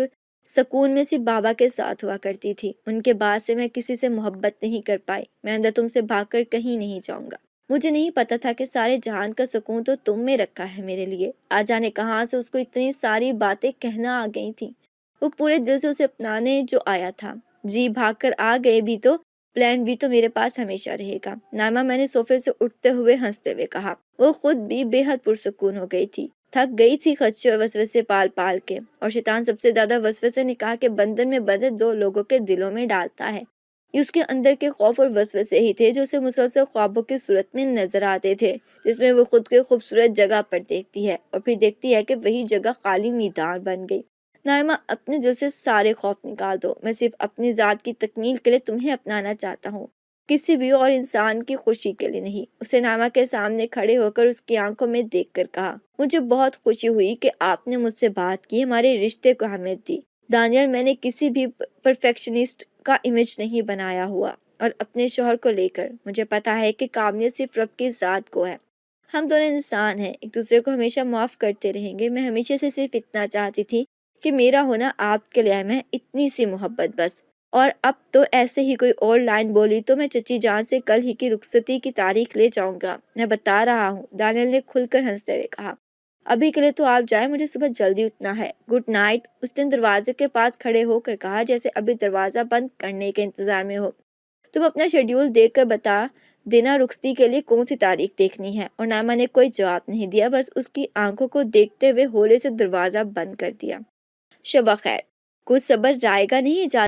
سکون میں صرف بابا کے ساتھ ہوا کرتی تھی۔ ان کے بعد سے میں کسی سے محبت نہیں کر پائی۔ میں اندر تم سے بھاگ کر کہیں نہیں جاؤں گا۔ مجھے نہیں پتا تھا کہ سارے جہان کا سکون تو تم میں رکھا ہے میرے لیے۔ آج جانے کہاں سے اس کو اتنی ساری باتیں کہنا آ گئی تھیں۔ وہ پورے دل سے اسے اپنانے جو آیا تھا۔ جی، بھاگ کر آ گئے بھی تو پلان بھی تو میرے پاس ہمیشہ رہے گا۔ نائمہ، میں نے صوفے سے اٹھتے ہوئے ہنستے ہوئے کہا۔ وہ خود بھی بے حد پرسکون ہو گئی تھی، تھک گئی تھی خدشے اور وسوسے پال پال کے، اور شیطان سب سے زیادہ وسوسے نکاح کے بندھن میں بندھے دو لوگوں کے دلوں میں ڈالتا ہے۔ یہ اس کے اندر کے خوف اور وسوسے ہی تھے جو اسے مسلسل خوابوں کی صورت میں نظر آتے تھے، جس میں وہ خود کے خوبصورت جگہ پر دیکھتی ہے اور پھر دیکھتی ہے کہ وہی جگہ خالی میدان بن گئی۔ نائمہ، اپنے دل سے سارے خوف نکال دو۔ میں صرف اپنی ذات کی تکمیل کے لیے تمہیں اپنانا چاہتا ہوں، کسی بھی اور انسان کی خوشی کے لیے نہیں۔ اسے نائمہ کے سامنے کھڑے ہو کر اس کی آنکھوں میں دیکھ کر کہا۔ مجھے بہت خوشی ہوئی کہ آپ نے مجھ سے بات کی، ہمارے رشتے کو اہمیت دی۔ دانیل، میں نے کسی بھی پرفیکشنسٹ کا امیج نہیں بنایا ہوا، اور اپنے شوہر کو لے کر مجھے پتا ہے کہ کامیت صرف رب کی ذات کو ہے۔ ہم دونوں انسان ہیں، ایک دوسرے کو ہمیشہ معاف کرتے رہیں گے۔ میں ہمیشہ سے صرف اتنا چاہتی تھی کہ میرا ہونا آپ کے لیے اہم ہے، اتنی سی محبت بس۔ اور اب تو ایسے ہی کوئی اور لائن بولی تو میں چچی جان سے کل ہی کی رخصتی کی تاریخ لے جاؤں گا۔ میں بتا رہا ہوں، دانیل نے کھل کر ہنستے ہوئے کہا۔ ابھی کے لیے تو آپ جائیں، مجھے صبح جلدی اٹھنا ہے۔ گڈ نائٹ، اس نے دروازے کے پاس کھڑے ہو کر کہا، جیسے ابھی دروازہ بند کرنے کے انتظار میں ہو۔ تم اپنا شیڈیول دیکھ کر بتا دینا رخصتی کے لیے کون سی تاریخ دیکھنی ہے۔ اور نائمہ نے کوئی جواب نہیں دیا، بس اس کی آنکھوں کو دیکھتے ہوئے ہولے سے دروازہ بند کر دیا۔ شبہ خیر۔ کچھ صبر رائے گا نہیں، اجازت